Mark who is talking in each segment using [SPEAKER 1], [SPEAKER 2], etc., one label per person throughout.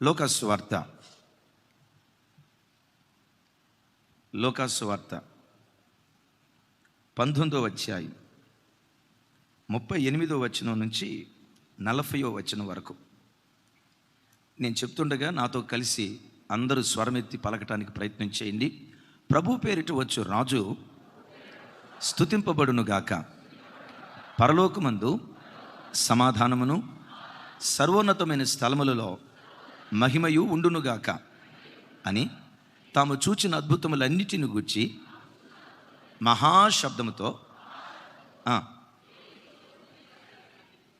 [SPEAKER 1] లోకాసు వార్త 19వ అధ్యాయం 38వ వచనం నుంచి 40వ వచనం వరకు నేను చెప్తుండగా నాతో కలిసి అందరూ స్వరమెత్తి పలకటానికి ప్రయత్నం చేయండి. ప్రభు పేరిట వచ్చు రాజు స్తుతింపబడునుగాక. పరలోకమందు సమాధానమును సర్వోన్నతమైన స్థలములలో మహిమయు ఉండునుగాక అని తాము చూచిన అద్భుతములన్నిటిని గూర్చి మహాశబ్దముతో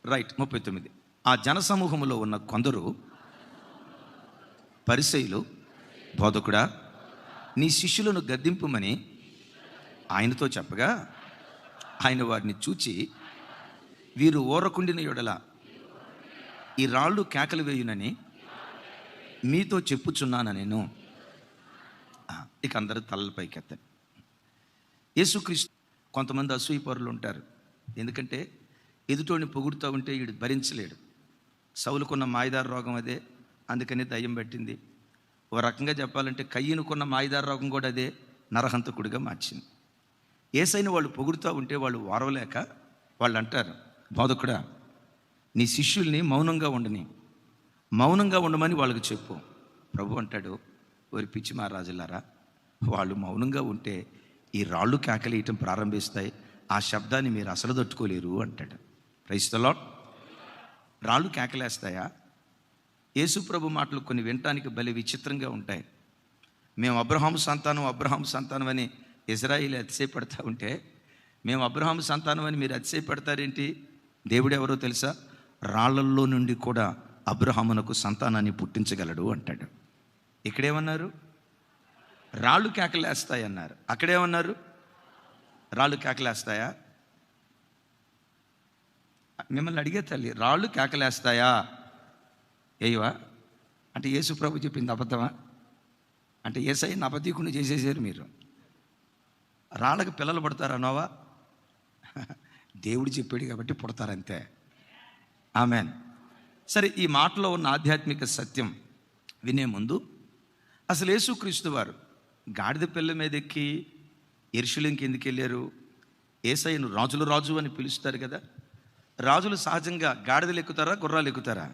[SPEAKER 1] 39 ఆ జనసమూహములో ఉన్న కొందరు పరిసయ్యులు, బోధకుడా, నీ శిష్యులను గద్దింపుమని ఆయనతో చెప్పగా, ఆయన వారిని చూచి, వీరు ఊరకుండిన యెడల ఈ రాళ్ళు కేకలు వేయునని మీతో చెప్పుచున్నాను నేను. ఇక అందరూ తలల పైకెత్తారు. యేసుక్రీస్తు కొంతమంది అసూయపరులు ఉంటారు. ఎందుకంటే ఎదుటోడిని పొగుడుతూ ఉంటే వీడు భరించలేడు. సౌలుకున్న మాయదార రోగం అదే, అందుకని దయ్యం పట్టింది. ఓ రకంగా చెప్పాలంటే కయ్యనుకున్న మాయదార రోగం కూడా అదే, నరహంతకుడిగా మార్చింది. యేసయ్యను వాళ్ళు పొగుడుతూ ఉంటే వాళ్ళు ఓరవలేక వాళ్ళు అంటారు, బోధకుడా, నీ శిష్యుల్ని మౌనంగా ఉండమని వాళ్ళకి చెప్పు. ప్రభు అంటాడు, ఓరి పిచ్చి మహారాజులారా, వాళ్ళు మౌనంగా ఉంటే ఈ రాళ్ళు కేకలేయటం ప్రారంభిస్తాయి, ఆ శబ్దాన్ని మీరు అసలు తట్టుకోలేరు అంటాడు. Praise the lord. రాళ్ళు కేకలేస్తాయా? యేసు ప్రభు మాటలు కొన్ని వినటానికి భలే విచిత్రంగా ఉంటాయి. మేము అబ్రహాము సంతానం అని ఇజ్రాయిల్ అతిశయపడతా ఉంటే, మేము అబ్రహాము సంతానం అని మీరు అతిశయపడతారేంటి? దేవుడు ఎవరో తెలుసా? రాళ్ళల్లో నుండి కూడా అబ్రహామునకు సంతానాన్ని పుట్టించగలడు అంటాడు. ఇక్కడేమన్నారు? రాళ్ళు కేకలేస్తాయి అన్నారు. అక్కడేమన్నారు? రాళ్ళు కేకలేస్తాయా? మిమ్మల్ని అడిగే తల్లి, రాళ్ళు కేకలేస్తాయా? ఏయవా అంటే యేసు ప్రభు చెప్పింది అబద్ధమా? అంటే యేసయ్యని అబద్ధీకుని చేసేసారు మీరు. రాళ్ళకి పిల్లలు పుడతారన్నావా? దేవుడు చెప్పాడు కాబట్టి పుడతారంతే. ఆమెన్. సరే, ఈ మాటలో ఉన్న ఆధ్యాత్మిక సత్యం వినే ముందు అసలు యేసుక్రీస్తు వారు గాడిద పిల్ల మీద ఎక్కి యెరూషలేముకి ఎందుకు వెళ్ళారు? యేసయ్యను రాజు అని పిలుస్తారు కదా. రాజులు సహజంగా గాడిదలు ఎక్కుతారా, గుర్రాలు ఎక్కుతారా?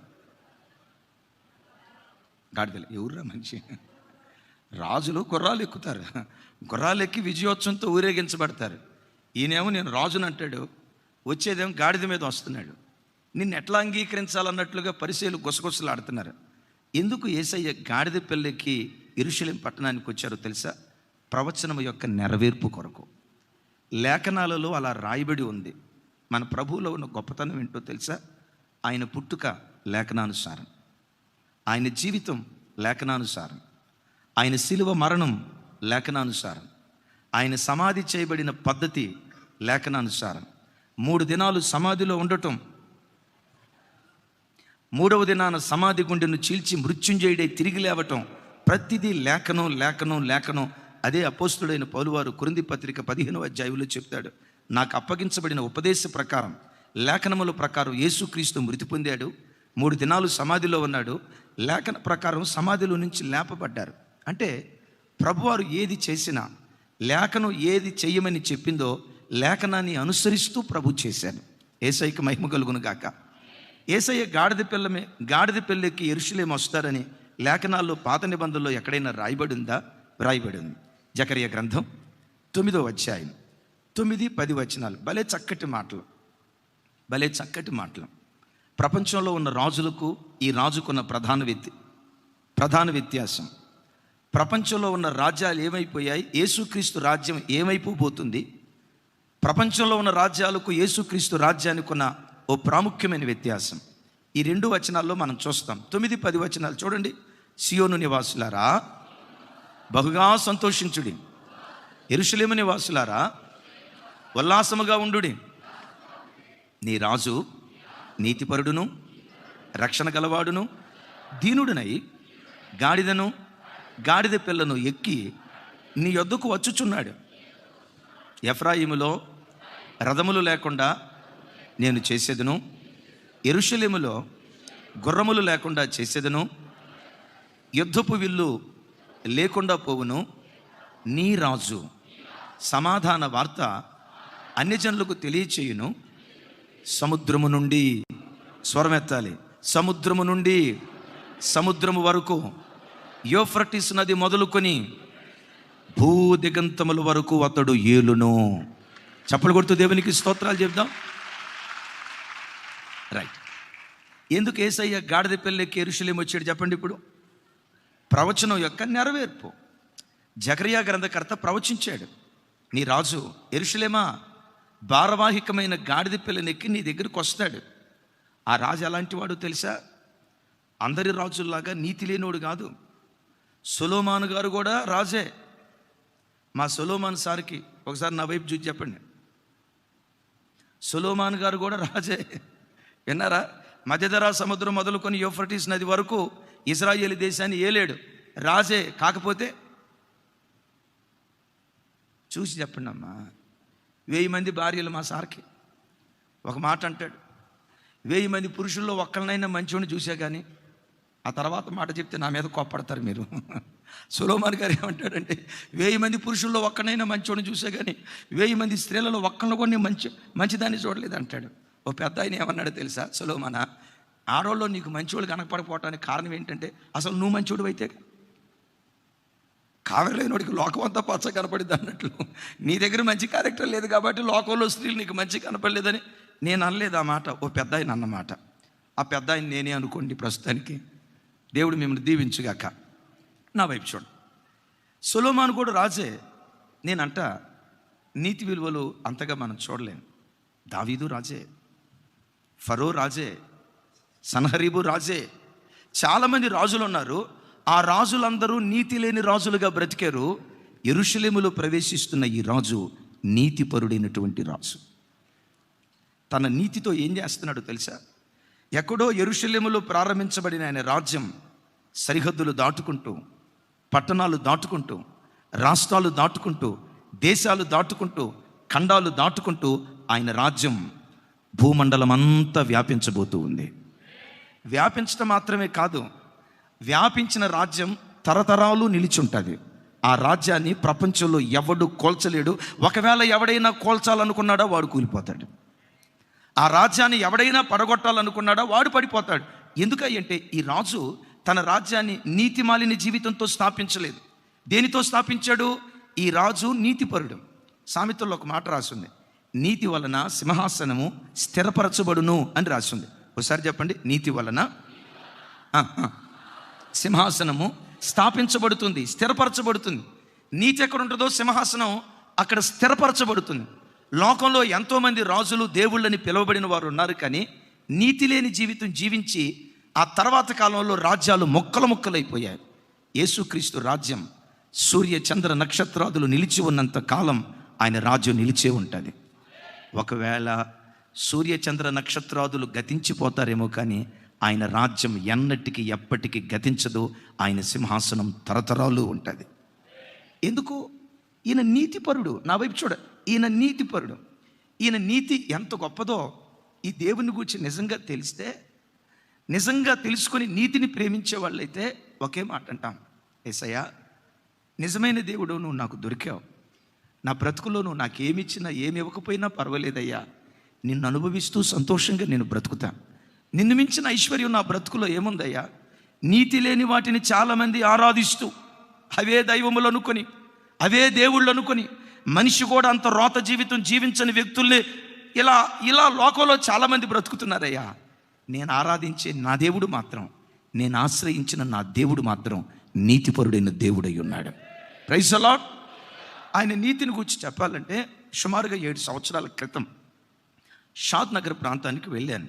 [SPEAKER 1] గాడిదలు. ఎవర్రా మనిషి? రాజులు గుర్రాలు ఎక్కుతారు. గుర్రాలు ఎక్కి విజయోత్సవంతో ఊరేగించబడతారు. ఈయనేమో నేను రాజుని అంటాడు, వచ్చేదేమో గాడిద మీద వస్తున్నాడు. నిన్ను ఎట్లా అంగీకరించాలన్నట్లుగా పరిసయ్యులు గుసగుసలాడుతున్నారు. ఎందుకు యేసయ్య గాడిద పిల్లకి యెరూషలేము పట్టణానికి వచ్చారో తెలుసా? ప్రవచనం యొక్క నెరవేర్పు కొరకు. లేఖనాలలో అలా రాయబడి ఉంది. మన ప్రభువులో ఉన్న గొప్పతనం ఏంటో తెలుసా? ఆయన పుట్టుక లేఖనానుసారం, ఆయన జీవితం లేఖనానుసారం, ఆయన శిలువ మరణం లేఖనానుసారం, ఆయన సమాధి చేయబడిన పద్ధతి లేఖనానుసారం, 3 దినాలు సమాధిలో ఉండటం, 3వ దినాన సమాధి గుండెను చీల్చి మృత్యుంజయుడై తిరిగి లేవటం, ప్రతిదీ లేఖనం. అదే అపోస్తుడైన పౌలువారు కొరింథీ పత్రిక 15వ అధ్యాయంలో చెప్తాడు, నాకు అప్పగించబడిన ఉపదేశ ప్రకారం, లేఖనముల ప్రకారం యేసుక్రీస్తు మృతి పొందాడు, 3 దినాలు సమాధిలో ఉన్నాడు, లేఖన ప్రకారం సమాధిలో నుంచి లేపబడ్డారు. అంటే ప్రభువారు ఏది చేసినా, లేఖనం ఏది చెయ్యమని చెప్పిందో లేఖనాన్ని అనుసరిస్తూ ప్రభు చేశాడు. యేసయ్యకి మహిమ కలుగును గాక. యేసయ్య గాడిద పిల్లకి యెరూషలేము వస్తారని లేఖనాల్లో పాత నిబంధనలో ఎక్కడైనా రాయబడి ఉందా? రాయబడి ఉంది. జకరియా గ్రంథం 9వ అధ్యాయం 9-10 వచనాలు. భలే చక్కటి మాటలు. ప్రపంచంలో ఉన్న రాజులకు ఈ రాజుకున్న ప్రధాన వ్యత్యాసం. ప్రపంచంలో ఉన్న రాజ్యాలు ఏమైపోయాయి, యేసుక్రీస్తు రాజ్యం ఏమైపోబోతుంది? ప్రపంచంలో ఉన్న రాజ్యాలకు యేసుక్రీస్తు రాజ్యానికి ఉన్న ఓ ప్రాముఖ్యమైన వ్యత్యాసం ఈ 2 వచనాల్లో మనం చూస్తాం. 9-10 వచనాలు చూడండి. సియోను నివాసులారా బహుగా సంతోషించుడి, యెరూషలేము నివాసులారా ఉల్లాసముగా ఉండుడి. నీ రాజు నీతిపరుడును రక్షణ గలవాడును దీనుడునై గాడిద పిల్లను ఎక్కి నీ యొద్దకు వచ్చుచున్నాడు. ఎఫ్రాయిములో రథములు లేకుండా నేను చేసేదను, యెరూషలేములో గుర్రములు లేకుండా చేసేదను, యుద్ధపు విల్లు లేకుండా పోవును. నీ రాజు సమాధాన వార్త అన్యజనులకు తెలియచేయును. సముద్రము నుండి, స్వరమెత్తాలి, సముద్రము నుండి సముద్రము వరకు, యూఫ్రటీస్ నది మొదలుకొని భూదిగంతముల వరకు అతడు ఏలును. చప్పలు కొడుతూ దేవునికి స్తోత్రాలు చెప్దాం. రైట్. ఎందుకు యేసయ్య గాడిద పిల్లకి యెరూషలేము వచ్చాడు చెప్పండి? ఇప్పుడు ప్రవచనం యొక్క నెరవేర్పు. జకరియా గ్రంథకర్త ప్రవచించాడు, నీ రాజు యెరూషలేమా భారవాహికమైన గాడిద పిల్లనెక్కి నీ దగ్గరికి వస్తాడు. ఆ రాజు ఎలాంటి వాడు తెలుసా? అందరి రాజుల్లాగా నీతి లేనోడు కాదు. సొలొమోను గారు కూడా రాజే. మా సొలొమోను సార్కి ఒకసారి నా వైపు చూసి చెప్పండి. సొలొమోను గారు కూడా రాజే. విన్నారా? మధ్యధరా సముద్రం మొదలుకొని యూఫ్రటీస్ నది వరకు ఇశ్రాయేలు దేశాన్ని ఏలేడు, రాజే. కాకపోతే చూసి చెప్పండి అమ్మా, 1000 మంది భార్యలు మా సార్కి. ఒక మాట అంటాడు, 1000 మంది పురుషుల్లో ఒక్కరినైనా మంచివాడిని చూసా కానీ ఆ తర్వాత మాట చెప్తే నా మీద కోప్పడతారు మీరు. సొలొమోను గారు ఏమంటాడంటే, 1000 మంది పురుషుల్లో ఒక్కనైనా మంచివాడిని చూసా కానీ 1000 మంది స్త్రీలలో ఒక్కరిని కూడా నేను మంచిదాన్ని చూడలేదు అంటాడు. ఓ పెద్ద ఆయన ఏమన్నాడు తెలుసా? సొలొమోనా, ఆడవాళ్ళు నీకు మంచివాళ్ళు కనపడకపోవటానికి కారణం ఏంటంటే అసలు నువ్వు మంచివాడు అయితే కావలేనోడికి లోకం అంతా పచ్చ కనపడింది అన్నట్లు నీ దగ్గర మంచి క్యారెక్టర్ లేదు కాబట్టి లోకంలో స్త్రీలు నీకు మంచి కనపడలేదని నేను అనలేదు ఆ మాట. ఓ పెద్ద ఆయన అన్నమాట. ఆ పెద్ద ఆయన నేనే అనుకోండి. ప్రస్తుతానికి దేవుడు మిమ్మల్ని దీవించుగాక. నా వైపు చూడండి. సొలొమోను కూడా రాజే. నేనంట నీతి విలువలు అంతగా మనం చూడలేము. దావీదు రాజే, ఫరో రాజే, సన్హరీబు రాజే. చాలామంది రాజులు ఉన్నారు. ఆ రాజులందరూ నీతి లేని రాజులుగా బ్రతికారు. యెరూషలేములో ప్రవేశిస్తున్న ఈ రాజు నీతిపరుడైనటువంటి రాజు. తన నీతితో ఏం చేస్తున్నాడో తెలుసా? ఎక్కడో యెరూషలేములో ప్రారంభించబడిన ఆయన రాజ్యం సరిహద్దులు దాటుకుంటూ, పట్టణాలు దాటుకుంటూ, రాష్ట్రాలు దాటుకుంటూ, దేశాలు దాటుకుంటూ, ఖండాలు దాటుకుంటూ ఆయన రాజ్యం భూమండలం అంతా వ్యాపించబోతూ ఉంది. వ్యాపించడం మాత్రమే కాదు, వ్యాపించిన రాజ్యం తరతరాలు నిలిచుంటుంది. ఆ రాజ్యాన్ని ప్రపంచంలో ఎవడు కోల్చలేడు. ఒకవేళ ఎవడైనా కోల్చాలనుకున్నాడో వాడు కూలిపోతాడు. ఆ రాజ్యాన్ని ఎవడైనా పడగొట్టాలనుకున్నాడో వాడు పడిపోతాడు. ఎందుకంటే ఈ రాజు తన రాజ్యాన్ని నీతిమాలిన జీవితంతో స్థాపించలేదు. దేనితో స్థాపించాడు? ఈ రాజు నీతిపరుడు. సామెతల్లో ఒక మాట రాసింది, నీతి వలన సింహాసనము స్థిరపరచబడును అని రాసింది. ఒకసారి చెప్పండి, నీతి వలన సింహాసనము స్థాపించబడుతుంది, స్థిరపరచబడుతుంది. నీతి ఎక్కడ ఉంటుందో సింహాసనం అక్కడ స్థిరపరచబడుతుంది. లోకంలో ఎంతోమంది రాజులు దేవుళ్ళని పిలువబడిన వారు ఉన్నారు, కానీ నీతి లేని జీవితం జీవించి ఆ తర్వాత కాలంలో రాజ్యాలు ముక్కలు ముక్కలైపోయాయి. యేసుక్రీస్తు రాజ్యం సూర్య చంద్ర నక్షత్రాదులు నిలిచి ఉన్నంత కాలం ఆయన రాజ్యం నిలిచే ఉంటుంది. ఒకవేళ సూర్య చంద్ర నక్షత్రాదులు గతించిపోతారేమో కానీ ఆయన రాజ్యం ఎన్నటికీ ఎప్పటికీ గతించదు. ఆయన సింహాసనం తరతరాలు ఉంటుంది. ఎందుకు? ఈయన నీతిపరుడు. నా వైపు చూడ, ఈయన నీతిపరుడు. ఈయన నీతి ఎంత గొప్పదో ఈ దేవుని గురించి నిజంగా తెలిస్తే, నిజంగా తెలుసుకొని నీతిని ప్రేమించే వాళ్ళైతే ఒకే మాట అంటాం, యేసయ్యా నిజమైన దేవుడు, నువ్వు నాకు దొరికావు. నా బ్రతుకులో నువ్వు నాకేమిచ్చినా ఏమి ఇవ్వకపోయినా పర్వాలేదయ్యా, నిన్ను అనుభవిస్తూ సంతోషంగా నేను బ్రతుకుతా. నిన్ను మించిన ఐశ్వర్యం నా బ్రతుకులో ఏముందయ్యా? నీతి లేని వాటిని చాలామంది ఆరాధిస్తూ అవే దైవములు అనుకొని, అవే దేవుళ్ళు అనుకొని, మనిషి కూడా అంత రోత జీవితం జీవించని వ్యక్తుల్ని ఇలా ఇలా లోకంలో చాలామంది బ్రతుకుతున్నారయ్యా. నేను ఆరాధించే నా దేవుడు మాత్రం, నేను ఆశ్రయించిన నా దేవుడు మాత్రం నీతిపరుడైన దేవుడై ఉన్నాడు. Praise the lord. ఆయన నీతిని గురించి చెప్పాలంటే సుమారుగా 7 సంవత్సరాల క్రితం షాద్ నగర్ ప్రాంతానికి వెళ్ళాను.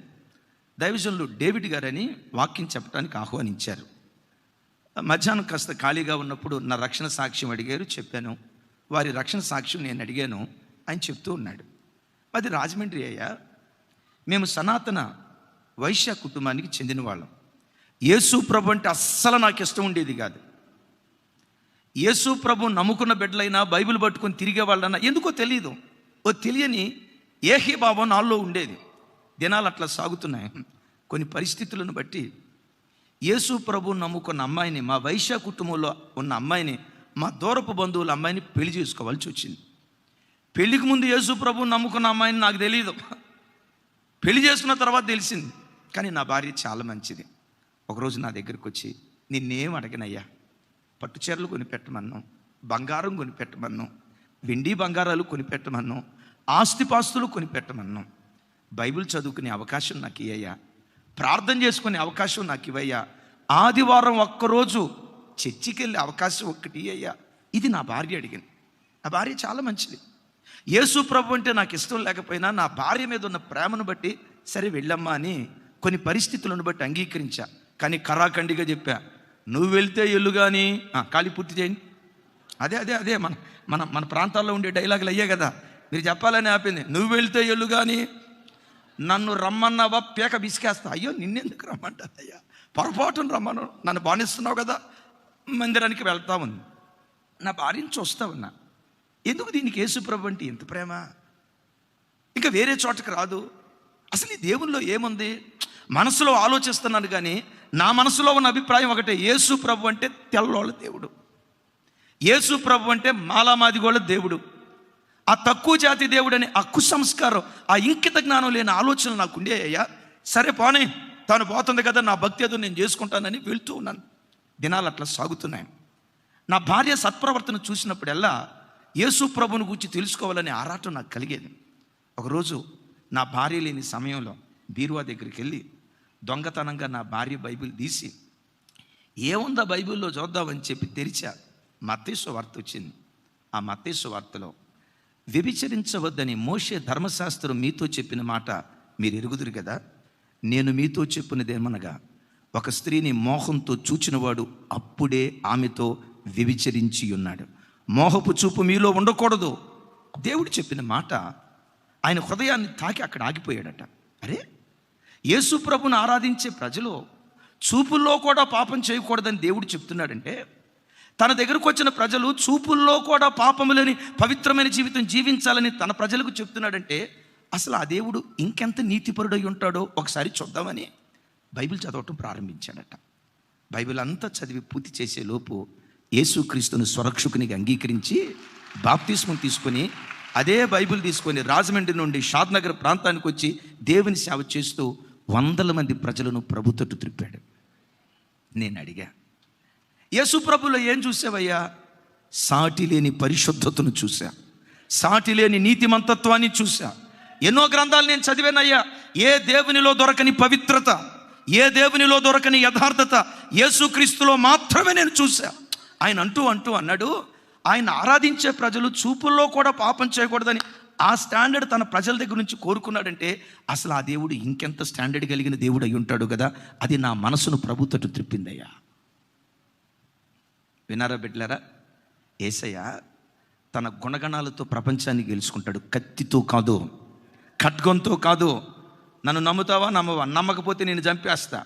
[SPEAKER 1] దైవజనులు డేవిడ్ గారని వాక్యం చెప్పడానికి ఆహ్వానించారు. మధ్యాహ్నం కాస్త ఖాళీగా ఉన్నప్పుడు నా రక్షణ సాక్ష్యం అడిగారు, చెప్పాను. వారి రక్షణ సాక్ష్యం నేను అడిగాను, ఆయన చెప్తూ ఉన్నాడు, అది రాజమండ్రి అయ్యా, మేము సనాతన వైశ్య కుటుంబానికి చెందిన వాళ్ళం. యేసు ప్రభు అంటే అస్సలు నాకు ఇష్టం ఉండేది కాదు. యేసు ప్రభు నమ్ముకున్న బిడ్డలైనా బైబిల్ పట్టుకొని తిరిగే వాళ్ళన్నా ఎందుకో తెలియదు, ఓ తెలియని ఏహీభావం నాలో ఉండేది. దినాలు అట్లా సాగుతున్నాయి. కొన్ని పరిస్థితులను బట్టి యేసు ప్రభు నమ్ముకున్న అమ్మాయిని, మా వైశ్య కుటుంబంలో ఉన్న అమ్మాయిని, మా దూరపు బంధువుల అమ్మాయిని పెళ్లి చేసుకోవాల్సి వచ్చింది. పెళ్లికి ముందు యేసు ప్రభు నమ్ముకున్న అమ్మాయిని నాకు తెలియదు, పెళ్లి చేసుకున్న తర్వాత తెలిసింది. కానీ నా భార్య చాలా మంచిది. ఒకరోజు నా దగ్గరికి వచ్చి, నిన్నేం అడగనయ్యా, పట్టు చీరలు కొనిపెట్టమన్నాం, బంగారం కొనిపెట్టమన్నాం, వెండి బంగారాలు కొనిపెట్టమన్నాం, ఆస్తిపాస్తులు కొనిపెట్టమన్నాం, బైబిల్ చదువుకునే అవకాశం నాకు ఇయ్యయ్యా, ప్రార్థన చేసుకునే అవకాశం నాకు ఇవ్వయ్యా, ఆదివారం ఒక్కరోజు చర్చికి వెళ్ళే అవకాశం ఒక్కటి ఇయ్యయ్యా. ఇది నా భార్య అడిగింది. నా భార్య చాలా మంచిది. యేసు ప్రభు అంటే నాకు ఇష్టం లేకపోయినా నా భార్య మీద ఉన్న ప్రేమను బట్టి సరే వెళ్ళమ్మా అని కొన్ని పరిస్థితులను బట్టి అంగీకరించా. కానీ కరాఖండిగా చెప్పా, నువ్వు వెళ్తే ఎల్లు కానీ ఖాళీ పూర్తి చేయండి. అదే అదే అదే మన మన మన ప్రాంతాల్లో ఉండే డైలాగులు అయ్యే కదా, మీరు చెప్పాలని ఆపింది. నువ్వు వెళ్తే ఎల్లు కానీ, నన్ను రమ్మన్నావా పేక బిసికేస్తా. అయ్యో నిన్నెందుకు రమ్మంటాను అయ్యా, పొరపాటును రమ్మను, నన్ను బానిస్తున్నావు కదా. మందిరానికి వెళ్తా ఉంది. నా భార్యను చూస్తా ఉన్నా, ఎందుకు దీనికి యేసుప్రభు అంటే ఎంత ప్రేమ, ఇంకా వేరే చోటకి రాదు. అసలు ఈ దేవుల్లో ఏముంది? మనసులో ఆలోచిస్తున్నాను కానీ నా మనసులో ఉన్న అభిప్రాయం ఒకటే, యేసు ప్రభు అంటే తెల్లోళ్ళ దేవుడు, యేసు ప్రభు అంటే మాలామాదిగోళ్ళ దేవుడు, ఆ తక్కువ జాతి దేవుడు అని ఆ కుసంస్కారం, ఆ ఇంకిత జ్ఞానం లేని ఆలోచనలు నాకు ఉండేయ్యా. సరే పోనీ, తాను పోతుంది కదా, నా భక్తి ఏదో నేను చేసుకుంటానని వెళ్తూ ఉన్నాను. దినాలు అట్లా సాగుతున్నాయి. నా భార్య సత్ప్రవర్తన చూసినప్పుడల్లా యేసు ప్రభుని గురించి తెలుసుకోవాలనే ఆరాటం నాకు కలిగేది. ఒకరోజు నా భార్య లేని సమయంలో బీరువా దగ్గరికి వెళ్ళి దొంగతనంగా నా భార్య బైబిల్ తీసి ఏముందా బైబిల్లో చూద్దామని చెప్పి తెరిచా. మత్తయి సువార్త వచ్చింది. ఆ మత్తయి సువార్తలో వ్యభిచరించవద్దని మోషే ధర్మశాస్త్రం మీతో చెప్పిన మాట మీరు ఎరుగుదురు కదా. నేను మీతో చెప్పినదేమనగా, ఒక స్త్రీని మోహంతో చూచినవాడు అప్పుడే ఆమెతో వ్యభిచరించి ఉన్నాడు. మోహపు చూపు మీలో ఉండకూడదు. దేవుడు చెప్పిన మాట ఆయన హృదయాన్ని తాకి అక్కడ ఆగిపోయాడట. అరే, యేసు ప్రభుని ఆరాధించే ప్రజలు చూపుల్లో కూడా పాపం చేయకూడదని దేవుడు చెప్తున్నాడంటే, తన దగ్గరకు వచ్చిన ప్రజలు చూపుల్లో కూడా పాపములని పవిత్రమైన జీవితం జీవించాలని తన ప్రజలకు చెప్తున్నాడంటే, అసలు ఆ దేవుడు ఇంకెంత నీతిపరుడై ఉంటాడో ఒకసారి చూద్దామని బైబిల్ చదవటం ప్రారంభించాడట. బైబిల్ అంతా చదివి పూర్తి చేసే లోపు యేసుక్రీస్తును స్వరక్షకునిగా అంగీకరించి బాప్తిస్మం తీసుకొని అదే బైబిల్ తీసుకొని రాజమండ్రి నుండి షాద్నగర్ ప్రాంతానికి వచ్చి దేవుని సేవ చేస్తూ వందల మంది ప్రజలను ప్రభు తట్టు త్రిప్పాడు. నేను అడిగా, యేసు ప్రభులో ఏం చూసావయ్యా? సాటి లేని పరిశుద్ధతను చూసా, సాటి లేని నీతిమంతత్వాన్ని చూసా. ఎన్నో గ్రంథాలు నేను చదివానయ్యా. ఏ దేవునిలో దొరకని పవిత్రత, ఏ దేవునిలో దొరకని యథార్థత యేసుక్రీస్తులో మాత్రమే నేను చూసా. ఆయన అంటూ అన్నాడు, ఆయన ఆరాధించే ప్రజలు చూపుల్లో కూడా పాపం చేయకూడదని ఆ స్టాండర్డ్ తన ప్రజల దగ్గర నుంచి కోరుకున్నాడంటే, అసలు ఆ దేవుడు ఇంకెంత స్టాండర్డ్ కలిగిన దేవుడు అయి ఉంటాడు కదా. అది నా మనసును ప్రభు తట్టు త్రిప్పిందయ్యా. వినారా బిడ్డలారా? యేసయ్య తన గుణగణాలతో ప్రపంచాన్ని గెలుచుకుంటాడు. కత్తితో కాదు, ఖడ్గంతో కాదు. నన్ను నమ్ముతావా నమ్మవా? నమ్మకపోతే నేను చంపేస్తా,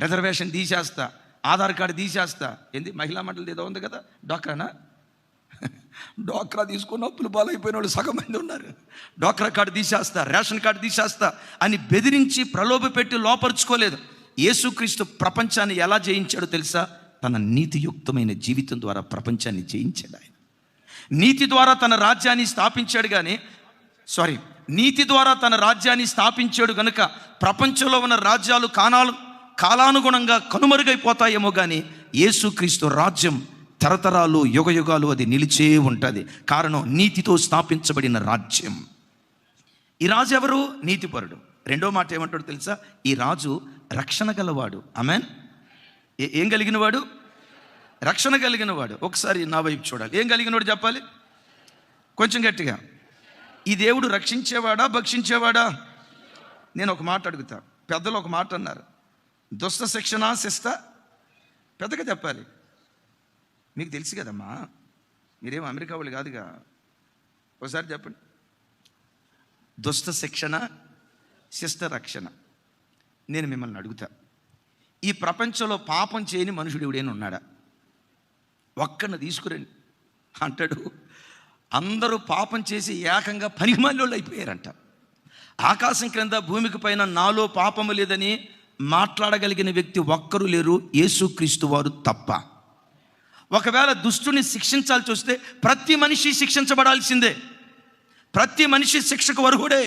[SPEAKER 1] రిజర్వేషన్ తీసేస్తా, ఆధార్ కార్డు తీసేస్తా. ఏంది మహిళా మండలి ఏదో ఉంది కదా, డోక్రానా? డోక్రా తీసుకున్న అప్పులు పాలైపోయిన వాళ్ళు సగం మంది ఉన్నారు. డోక్రా కార్డు తీసేస్తా, రేషన్ కార్డు తీసేస్తా అని బెదిరించి ప్రలోభ పెట్టి లోపరుచుకోలేదు. యేసుక్రీస్తు ప్రపంచాన్ని ఎలా జయించాడో తెలుసా? తన నీతియుక్తమైన జీవితం ద్వారా ప్రపంచాన్ని జయించాడు. ఆయన నీతి ద్వారా తన రాజ్యాన్ని స్థాపించాడు. నీతి ద్వారా తన రాజ్యాన్ని స్థాపించాడు గనుక ప్రపంచంలో ఉన్న రాజ్యాలు కాలానుగుణంగా కనుమరుగైపోతాయేమో కానీ యేసుక్రీస్తు రాజ్యం తరతరాలు యుగయుగాలు అది నిలిచే ఉంటుంది. కారణం, నీతితో స్థాపించబడిన రాజ్యం. ఈ రాజు ఎవరు? నీతిపరుడు. రెండో మాట ఏమంటాడు తెలుసా? ఈ రాజు రక్షణ గలవాడు. ఆమేన్. ఏం కలిగినవాడు? రక్షణ కలిగినవాడు. ఒకసారి నా వైపు చూడాలి. ఏం కలిగినవాడు చెప్పాలి కొంచెం గట్టిగా. ఈ దేవుడు రక్షించేవాడా భక్షించేవాడా? నేను ఒక మాట అడుగుతా. పెద్దలు ఒక మాట అన్నారు, దుష్ట శిక్షణ శిస్త. పెద్దగా చెప్పాలి. మీకు తెలుసు కదమ్మా, మీరేం అమెరికా వాళ్ళు కాదుగా. ఒకసారి చెప్పండి. దుష్ట శిక్షణ శిష్ట రక్షణ. నేను మిమ్మల్ని అడుగుతా, ఈ ప్రపంచంలో పాపం చేయని మనుషుడు ఎవడైనా ఉన్నాడా? ఒక్కడిని తీసుకురండి అంటాడు. అందరూ పాపం చేసి ఏకంగా పనికిమాలినోళ్ళు అయిపోయారంట. ఆకాశం క్రింద భూమికి పైన నాలో పాపము లేదని మాట్లాడగలిగిన వ్యక్తి ఒక్కరు లేరు, యేసుక్రీస్తు వారు తప్ప. ఒకవేళ దుష్టుని శిక్షించాల్సి వస్తే ప్రతి మనిషి శిక్షించబడాల్సిందే. ప్రతి మనిషి శిక్షకు అర్హుడే,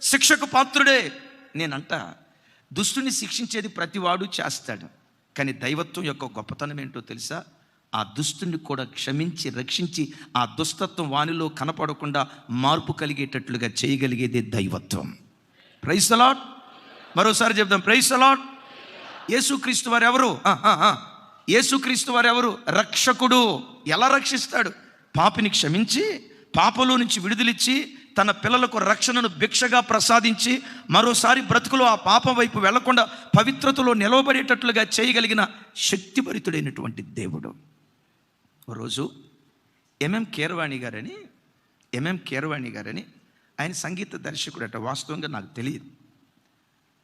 [SPEAKER 1] శిక్షకు పాత్రుడే. నేనంట దుష్టుని శిక్షించేది ప్రతివాడు చేస్తాడు, కానీ దైవత్వం యొక్క గొప్పతనం ఏంటో తెలుసా? ఆ దుష్టుని కూడా క్షమించి రక్షించి ఆ దుష్టత్వం వానిలో కనపడకుండా మార్పు కలిగేటట్లుగా చేయగలిగేదే దైవత్వం. Praise the lord. మరోసారి చెప్దాం, ప్రైజ్ ది లార్డ్. యేసుక్రీస్తు వారు ఎవరు? యేసుక్రీస్తు వారు ఎవరు? రక్షకుడు. ఎలా రక్షిస్తాడు? పాపిని క్షమించి పాపలో నుంచి విడుదలిచ్చి తన పిల్లలకు రక్షణను భిక్షగా ప్రసాదించి మరోసారి బ్రతుకులో ఆ పాపం వైపు వెళ్లకుండా పవిత్రతలో నిలవబడేటట్లుగా చేయగలిగిన శక్తిభరితుడైనటువంటి దేవుడు. రోజు ఎంఎం కీరవాణి గారని ఆయన సంగీత దర్శకుడట. వాస్తవంగా నాకు తెలియదు.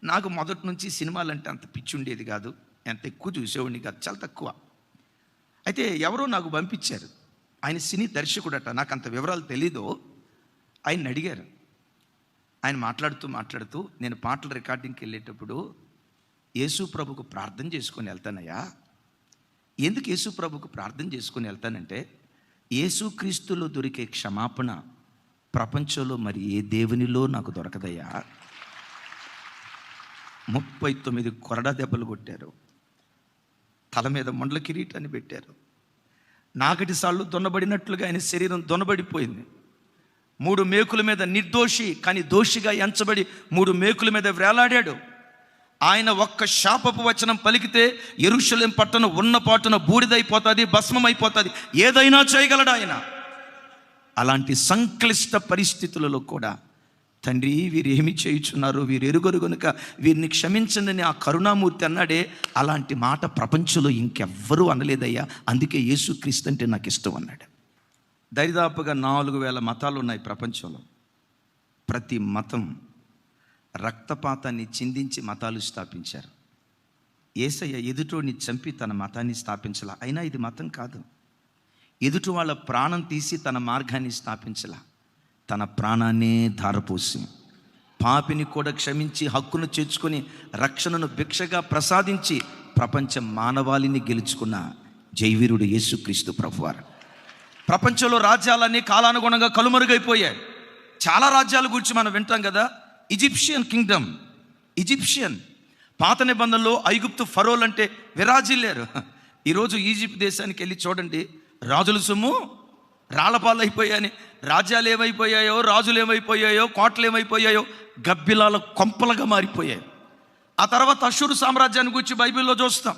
[SPEAKER 1] నాకు మొదటి నుంచి సినిమాలంటే అంత పిచ్చి ఉండేది కాదు, అంత ఎక్కువ చూసేవాడిని కాదు, చాలా తక్కువ. అయితే ఎవరో నాకు పంపించారు, ఆయన సినీ దర్శకుడట. నాకు అంత వివరాలు తెలీదు. ఆయన అడిగారు. ఆయన మాట్లాడుతూ నేను పాటల రికార్డింగ్కి వెళ్ళేటప్పుడు యేసు ప్రభుకు ప్రార్థన చేసుకొని వెళ్తానయ్యా. ఎందుకు యేసు ప్రభుకు ప్రార్థన చేసుకొని వెళ్తానంటే, యేసుక్రీస్తులో దొరికే క్షమాపణ ప్రపంచంలో మరి ఏ దేవునిలో నాకు దొరకదయ్యా. 39 కొరడా దెబ్బలు కొట్టారు, తల మీద మండల కిరీటాన్ని పెట్టారు, నాగటి సాళ్ళు దున్నబడినట్లుగా ఆయన శరీరం దున్నబడిపోయింది. 3 మేకుల మీద నిర్దోషి కానీ దోషిగా ఎంచబడి 3 మేకుల మీద వేలాడాడు. ఆయన ఒక్క శాపపు వచనం పలికితే యెరూషలేం పట్టణం ఉన్న పాటున బూడిదైపోతుంది, భస్మమైపోతుంది. ఏదైనా చేయగలడు ఆయన. అలాంటి సంక్లిష్ట పరిస్థితులలో కూడా తండ్రి వీరు ఏమి చేయుచున్నారు, వీరు ఎరుగరు గనుక వీరిని క్షమించండి ఆ కరుణామూర్తి అన్నాడే, అలాంటి మాట ప్రపంచంలో ఇంకెవ్వరూ అనలేదయ్యా. అందుకే యేసుక్రీస్తు అంటే నాకు ఇష్టం అన్నాడు. దరిదాపుగా 4000 మతాలు ఉన్నాయి ప్రపంచంలో. ప్రతి మతం రక్తపాతాన్ని చిందించి మతాలు స్థాపించారు. యేసయ్య ఎదుటోడిని చంపి తన మతాన్ని స్థాపించాల. అయినా ఇది మతం కాదు. ఎదుటి వాళ్ళ ప్రాణం తీసి తన మార్గాన్ని స్థాపించాల. తన ప్రాణాన్నే ధారపోసి పాపిని కూడా క్షమించి హక్కును చేర్చుకొని రక్షణను భిక్షగా ప్రసాదించి ప్రపంచ మానవాళిని గెలుచుకున్న జైవీరుడు యేసుక్రీస్తు ప్రభువారు. ప్రపంచంలో రాజ్యాలన్నీ కాలానుగుణంగా కలుమరుగైపోయాయి. చాలా రాజ్యాల గురించి మనం వింటాం కదా. ఈజిప్షియన్ కింగ్డమ్, ఈజిప్షియన్ పాత నిబంధనలో ఐగుప్తు ఫరోలు అంటే విరాజిల్లారు. ఈరోజు ఈజిప్ట్ దేశానికి వెళ్ళి చూడండి, రాజుల సొమ్ము రాళ్లపాలు అయిపోయాయని రాజ్యాలు ఏమైపోయాయో, రాజులు ఏమైపోయాయో, కోటలు ఏమైపోయాయో గబ్బిలాల కొంపలుగా మారిపోయాయి. ఆ తర్వాత అష్షూరు సామ్రాజ్యాన్ని గురించి బైబిల్లో చూస్తాం,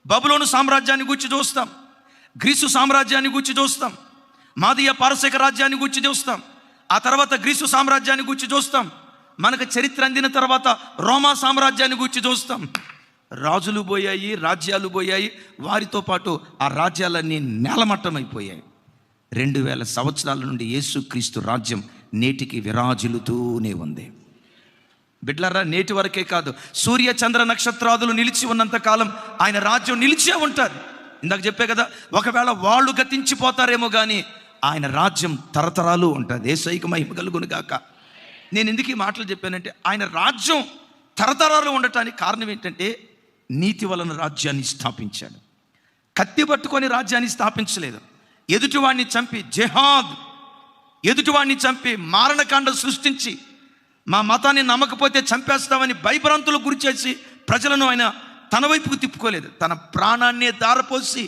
[SPEAKER 1] బబులోను సామ్రాజ్యాన్ని గురించి చూస్తాం, గ్రీసు సామ్రాజ్యాన్ని గురించి చూస్తాం, మాదీయ పారసీక రాజ్యాన్ని గురించి చూస్తాం, ఆ తర్వాత గ్రీసు సామ్రాజ్యాన్ని గురించి చూస్తాం. మనకు చరిత్ర అందిన తర్వాత రోమా సామ్రాజ్యాన్ని గురించి చూస్తాం. రాజులు పోయాయి, రాజ్యాలు పోయాయి, వారితో పాటు ఆ రాజ్యాలన్నీ నేలమట్టమైపోయాయి. 2000 సంవత్సరాల నుండి యేసుక్రీస్తు రాజ్యం నేటికి విరాజిల్లుతూనే ఉంది. బిడ్లరా, నేటి వరకే కాదు, సూర్య చంద్ర నక్షత్రాదులు నిలిచి ఉన్నంత కాలం ఆయన రాజ్యం నిలిచే ఉంటారు. ఇందాక చెప్పే కదా, ఒకవేళ వాళ్ళు గతించిపోతారేమో కానీ ఆయన రాజ్యం తరతరాలు ఉంటుంది. యేసయ్యకు మహిమ కలుగును గాక. నేను ఎందుకు ఈ మాటలు చెప్పానంటే, ఆయన రాజ్యం తరతరాలు ఉండటానికి కారణం ఏంటంటే, నీతి వలన రాజ్యాన్ని స్థాపించాడు. కత్తి పట్టుకొని రాజ్యాన్ని స్థాపించలేదు. ఎదుటివాడిని చంపి జెహాద్, ఎదుటివాడిని చంపి మారణకాండ సృష్టించి మా మతాన్ని నమ్మకపోతే చంపేస్తామని భయభ్రాంతులకు గురి చేసి ప్రజలను ఆయన తన వైపుకు తిప్పుకోలేదు. తన ప్రాణాన్నే దారపోసి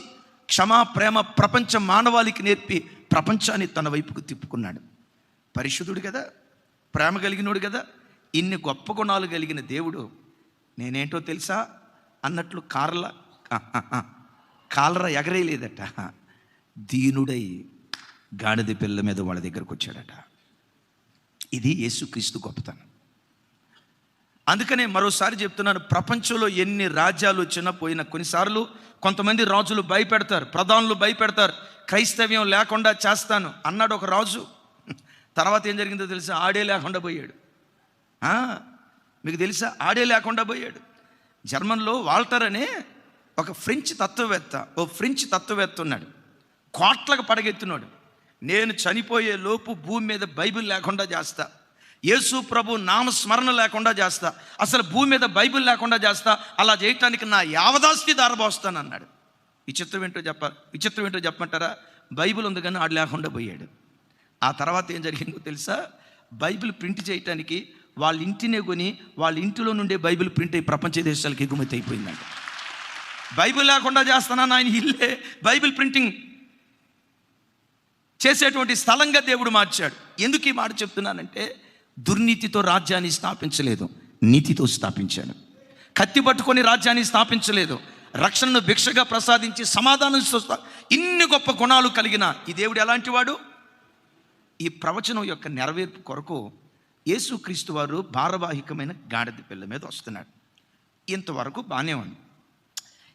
[SPEAKER 1] క్షమా ప్రేమ ప్రపంచ మానవాళికి నేర్పి ప్రపంచాన్ని తన వైపుకు తిప్పుకున్నాడు. పరిశుద్ధుడు కదా, ప్రేమ కలిగినోడు కదా. ఇన్ని గొప్ప గుణాలు కలిగిన దేవుడు నేనేంటో తెలుసా అన్నట్లు కాలర ఎగరేయలేదట. దీనుడై గాడిద పిల్ల మీద వాళ్ళ దగ్గరకు వచ్చాడట. ఇది యేసుక్రీస్తు గొప్పతనం. అందుకనే మరోసారి చెప్తున్నాను, ప్రపంచంలో ఎన్ని రాజ్యాలు వచ్చినా పోయినా కొన్నిసార్లు కొంతమంది రాజులు భయపెడతారు, ప్రధానులు భయపెడతారు, క్రైస్తవ్యం లేకుండా చేస్తాను అన్నాడు ఒక రాజు. తర్వాత ఏం జరిగిందో తెలుసా? ఆడే లేకుండా పోయాడు. మీకు తెలుసా? ఆడే లేకుండా పోయాడు. జర్మన్లో వాల్టర్ అనే ఒక ఫ్రెంచ్ తత్వవేత్త ఉన్నాడు. కోట్లకు పడగెత్తున్నాడు. నేను చనిపోయే లోపు భూమి మీద బైబిల్ లేకుండా చేస్తా, యేసు ప్రభు నామస్మరణ లేకుండా చేస్తా, అసలు భూమి మీద బైబిల్ లేకుండా చేస్తా, అలా చేయటానికి నా యావదాస్తి దారబోస్తాను అన్నాడు. విచిత్రం ఏంటో చెప్పమంటారా? బైబిల్ ఉంది కానీ ఆడు లేకుండా పోయాడు. ఆ తర్వాత ఏం జరిగిందో తెలుసా? బైబిల్ ప్రింట్ చేయటానికి వాళ్ళ ఇంటినే కొని వాళ్ళ ఇంటిలో నుండే బైబిల్ ప్రింట్ అయ్యి ప్రపంచ దేశాలకు ఎగుమతి అయిపోయిందంట. బైబిల్ లేకుండా చేస్తానని ఆయన ఇల్లే బైబిల్ ప్రింటింగ్ చేసేటువంటి స్థలంగా దేవుడు మార్చాడు. ఎందుకు ఈ మాట చెప్తున్నానంటే, దుర్నీతితో రాజ్యాన్ని స్థాపించలేదు, నీతితో స్థాపించాడు. కత్తి పట్టుకొని రాజ్యాన్ని స్థాపించలేదు, రక్షణను భిక్షగా ప్రసాదించి సమాధానం. ఇన్ని గొప్ప గుణాలు కలిగిన ఈ దేవుడు ఎలాంటి వాడు? ఈ ప్రవచనం యొక్క నెరవేర్పు కొరకు యేసుక్రీస్తు వారు భారవాహికమైన గాడిద పిల్ల మీద వస్తున్నాడు. ఇంతవరకు బాగానే ఉంది.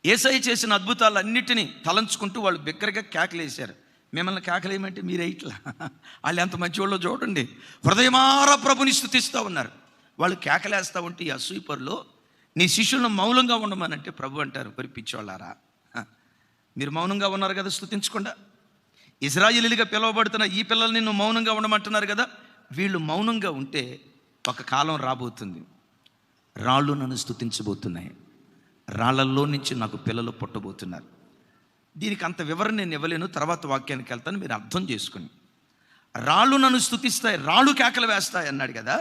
[SPEAKER 1] యేసయ్య చేసిన అద్భుతాలన్నిటినీ తలంచుకుంటూ వాళ్ళు బిగ్గరగా కేకలేశారు. మిమ్మల్ని కేకలేయమంటే మీరే ఇట్లా, వాళ్ళు ఎంత మంచి వాళ్ళు చూడండి, హృదయమారా ప్రభుని స్తుతిస్తూ ఉన్నారు. వాళ్ళు కేకలేస్తూ ఉంటే ఈ అసూయపరులో, నీ శిష్యులను మౌనంగా ఉండమనంటే ప్రభు అంటారు, పిచ్చివాళ్ళారా, మీరు మౌనంగా ఉన్నారు కదా, స్తుతించకుండా. ఇశ్రాయేలీలుగా పిలువబడుతున్న ఈ పిల్లల్ని నిన్ను మౌనంగా ఉండమంటున్నారు కదా, వీళ్ళు మౌనంగా ఉంటే ఒక కాలం రాబోతుంది, రాళ్ళు నన్ను స్తుతించబోతున్నాయి, రాళ్ళల్లో నుంచి నాకు పిల్లలు పుట్టబోతున్నారు. దీనికి అంత వివరణ నేను ఇవ్వలేను, తర్వాత వాక్యానికి వెళ్తాను, మీరు అర్థం చేసుకుని. రాళ్ళు నన్ను స్తుతిస్తాయి, రాళ్ళు కేకలు వేస్తాయి అన్నాడు కదా,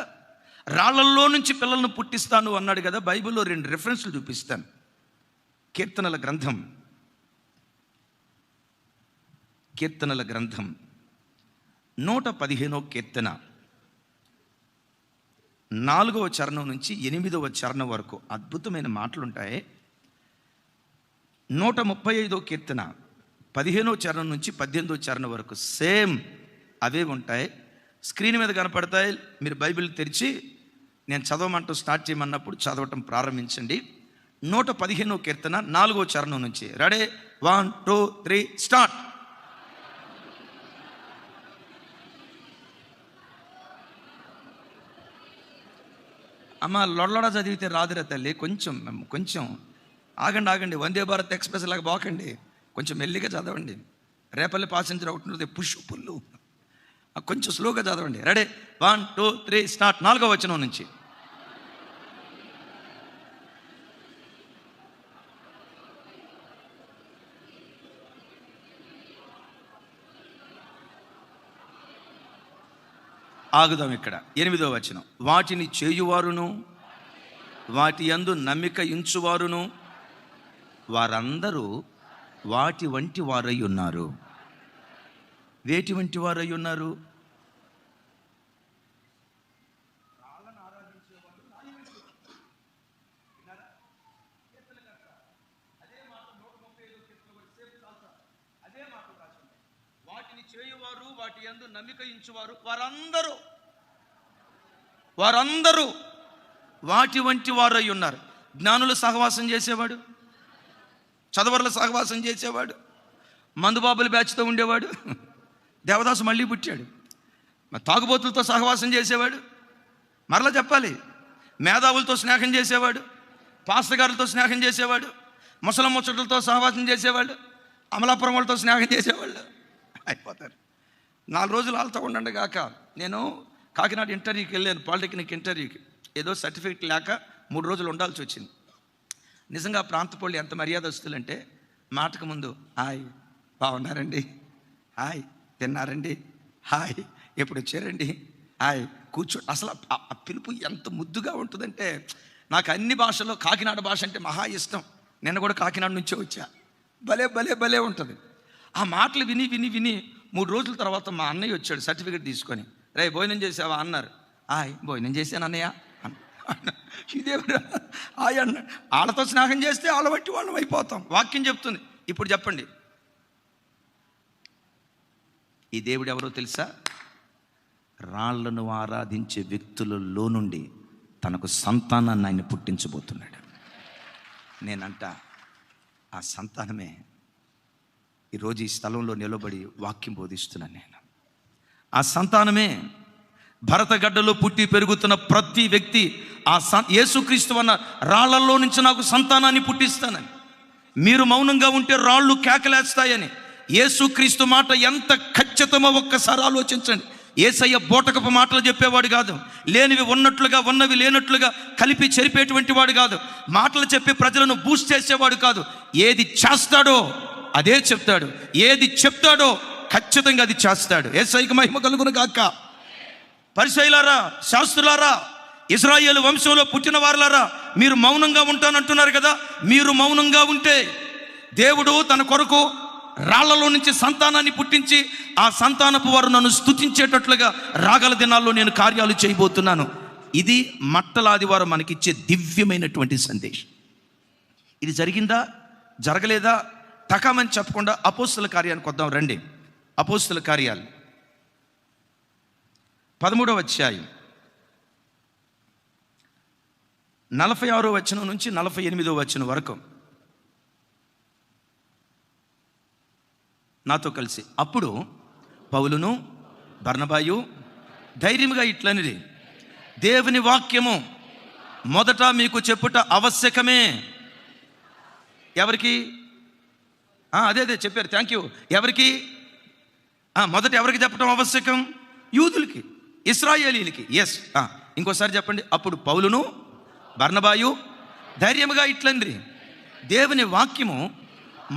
[SPEAKER 1] రాళ్ళల్లో నుంచి పిల్లలను పుట్టిస్తాను అన్నాడు కదా. బైబిల్లో 2 రిఫరెన్స్లు చూపిస్తాను. కీర్తనల గ్రంథం 115వ కీర్తన 4వ చరణం నుంచి 8వ చరణం వరకు అద్భుతమైన మాటలు ఉంటాయి. 135వ కీర్తన 15వ చరణం నుంచి 18వ చరణం వరకు సేమ్ అవే ఉంటాయి. స్క్రీన్ మీద కనపడతాయి. మీరు బైబిల్ తెరిచి నేను చదవమంటూ స్టార్ట్ చేయమన్నప్పుడు చదవటం ప్రారంభించండి. 115వ కీర్తన 4వ చరణం నుంచి. Ready, 1 2 3 start. అమ్మ లొడలొడ చదివితే రాదురా తల్లి, కొంచెం ఆగండి. వందే భారత్ ఎక్స్ప్రెస్ లాగా బాకండి, కొంచెం మెల్లిగా చదవండి. రేపల్లి పాసెంజర్ ఒకటి ఉంటుంది, పుల్లు, కొంచెం స్లోగా చదవండి. Ready, 1 2 3 start. 4వ వచనం నుంచి. ఆగుదాం ఇక్కడ. 8వ వచనం. వాటిని చేయువారును వాటి యందు నమ్మిక ఉంచువారును వారందరూ వాటి వంటి వారై ఉన్నారు. వేటి వంటి వారై ఉన్నారు? వాటిని చేయువారు వాటి యందు నమ్మిక ఉంచువారు వారందరూ వాటి వంటి వారై ఉన్నారు. జ్ఞానుల సహవాసం చేసేవాడు, చదవర్ల సహవాసం చేసేవాడు, మందుబాబుల బ్యాచ్తో ఉండేవాడు, దేవదాసు మళ్ళీ పుట్టాడు. తాగుబోతులతో సహవాసం చేసేవాడు, మరలా చెప్పాలి, మేధావులతో స్నేహం చేసేవాడు, పాస్టర్ గారులతో స్నేహం చేసేవాడు, ముసలం ముచ్చట్లతో సహవాసం చేసేవాళ్ళు, అమలాపురం వాళ్ళతో స్నేహం చేసేవాళ్ళు అయిపోతారు. 4 రోజులు వాళ్ళతో ఉండండి కాక. నేను కాకినాడ ఇంటర్వ్యూకి వెళ్ళాను, పాలిటెక్నిక్ ఇంటర్వ్యూకి. ఏదో సర్టిఫికెట్ లేక 3 రోజులు ఉండాల్సి వచ్చింది. నిజంగా ప్రాంతపోళ్ళు ఎంత మర్యాదస్తులంటే, మాటకు ముందు హాయ్ బాగున్నారండి, హాయ్ తిన్నారండి, హాయ్ ఎప్పుడు వచ్చారండి, హాయ్ కూర్చో. అసలు ఆ పిలుపు ఎంత ముద్దుగా ఉంటుందంటే, నాకు అన్ని భాషల్లో కాకినాడ భాష అంటే మహా ఇష్టం. నిన్న కూడా కాకినాడ నుంచే వచ్చా. భలే ఉంటుంది. ఆ మాటలు విని 3 రోజుల తర్వాత మా అన్నయ్య వచ్చాడు సర్టిఫికెట్ తీసుకొని. రే భోజనం చేసావా అన్నారు. హాయ్ భోజనం చేశాను అన్నయ్య. ఇదేవిరా హాయ్ అన్నాడు. వాళ్ళతో స్నేహం చేస్తే వాళ్ళ బట్టి వాళ్ళం అయిపోతాం. వాక్యం చెప్తుంది. ఇప్పుడు చెప్పండి, ఈ దేవుడు ఎవరో తెలుసా? రాళ్లను ఆరాధించే వ్యక్తులలో నుండి తనకు సంతానాన్ని ఆయన పుట్టించబోతున్నాడు. నేనంట ఆ సంతానమే ఈరోజు ఈ స్థలంలో నిలబడి వాక్యం బోధిస్తున్నాను. నేను ఆ సంతానమే. భరతగడ్డలో పుట్టి పెరుగుతున్న ప్రతి వ్యక్తి ఆ యేసుక్రీస్తు అన్న రాళ్లలో నుంచి నాకు సంతానాన్ని పుట్టిస్తానని. మీరు మౌనంగా ఉంటే రాళ్ళు కేకలేస్తాయని యేసుక్రీస్తు మాట ఎంత ఖచ్చితమో ఒక్కసారి ఆలోచించండి. యేసయ్య బోటకపు మాటలు చెప్పేవాడు కాదు. లేనివి ఉన్నట్లుగా ఉన్నవి లేనట్లుగా కలిపి చెరిపేటువంటి వాడు కాదు. మాటలు చెప్పి ప్రజలను బూస్ట్ చేసేవాడు కాదు. ఏది చేస్తాడో అదే చెప్తాడు, ఏది చెప్తాడో ఖచ్చితంగా అది చేస్తాడు. యేసయ్యకి మహిమ కలుగును గాక. పరిసయ్యులారా, శాస్త్రులారా, ఇశ్రాయేలు వంశంలో పుట్టిన వారులారా, మీరు మౌనంగా ఉంటానంటున్నారు కదా. మీరు మౌనంగా ఉంటే దేవుడు తన కొరకు రాళ్లలో నుంచి సంతానాన్ని పుట్టించి ఆ సంతానపు వారు నన్ను స్తుతించేటట్లుగా రాగల దినాల్లో నేను కార్యాలు చేయబోతున్నాను. ఇది మట్టల ఆదివారం మనకిచ్చే దివ్యమైనటువంటి సందేశం. ఇది జరిగిందా జరగలేదా టకామని చెప్పకుండా అపోస్తుల కార్యానికి వద్దాం రండి. అపోస్తుల కార్యాలు 13వ అధ్యాయం 46వ వచనం నుంచి 48వ వచనం వరకు నాతో కలిసి. అప్పుడు పౌలును బర్నబాయు ధైర్యముగా ఇట్లనిది, దేవుని వాక్యము మొదట మీకు చెప్పుట ఆవశ్యకమే. ఎవరికి? అదే చెప్పారు, థ్యాంక్ యూ. ఎవరికి? మొదట ఎవరికి చెప్పడం ఆవశ్యకం? యూదులకి, ఇశ్రాయేలీలకి. ఎస్. ఇంకోసారి చెప్పండి. అప్పుడు పౌలును బర్నబాయు ధైర్యముగా ఇట్లంది, దేవుని వాక్యము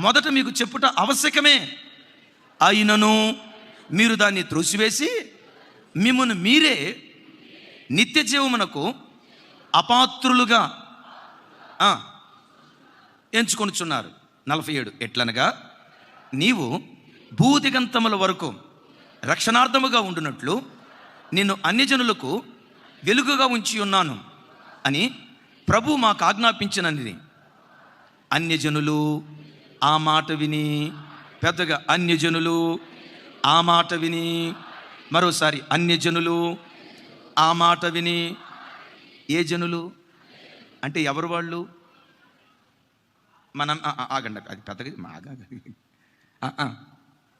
[SPEAKER 1] మొదట మీకు చెప్పుట ఆవశ్యకమే, అయినను మీరు దాన్ని త్రోసివేసి మిమ్మును మీరే నిత్య జీవమునకు అపాత్రులుగా ఎంచుకొనుచున్నారు. 47 ఎట్లనగా నీవు భూదిగంతముల వరకు రక్షణార్థముగా ఉండునట్లు నిన్ను అన్యజనులకు వెలుగుగా ఉంచి ఉన్నాను అని ప్రభు మాకు ఆజ్ఞాపించినది. అన్యజనులు ఆ మాట విని, పెద్దగా అన్యజనులు ఆ మాట విని, మరోసారి అన్యజనులు ఆ మాట విని. ఏ జనులు అంటే ఎవరు వాళ్ళు? మనం ఆగండి, అది పెద్దగా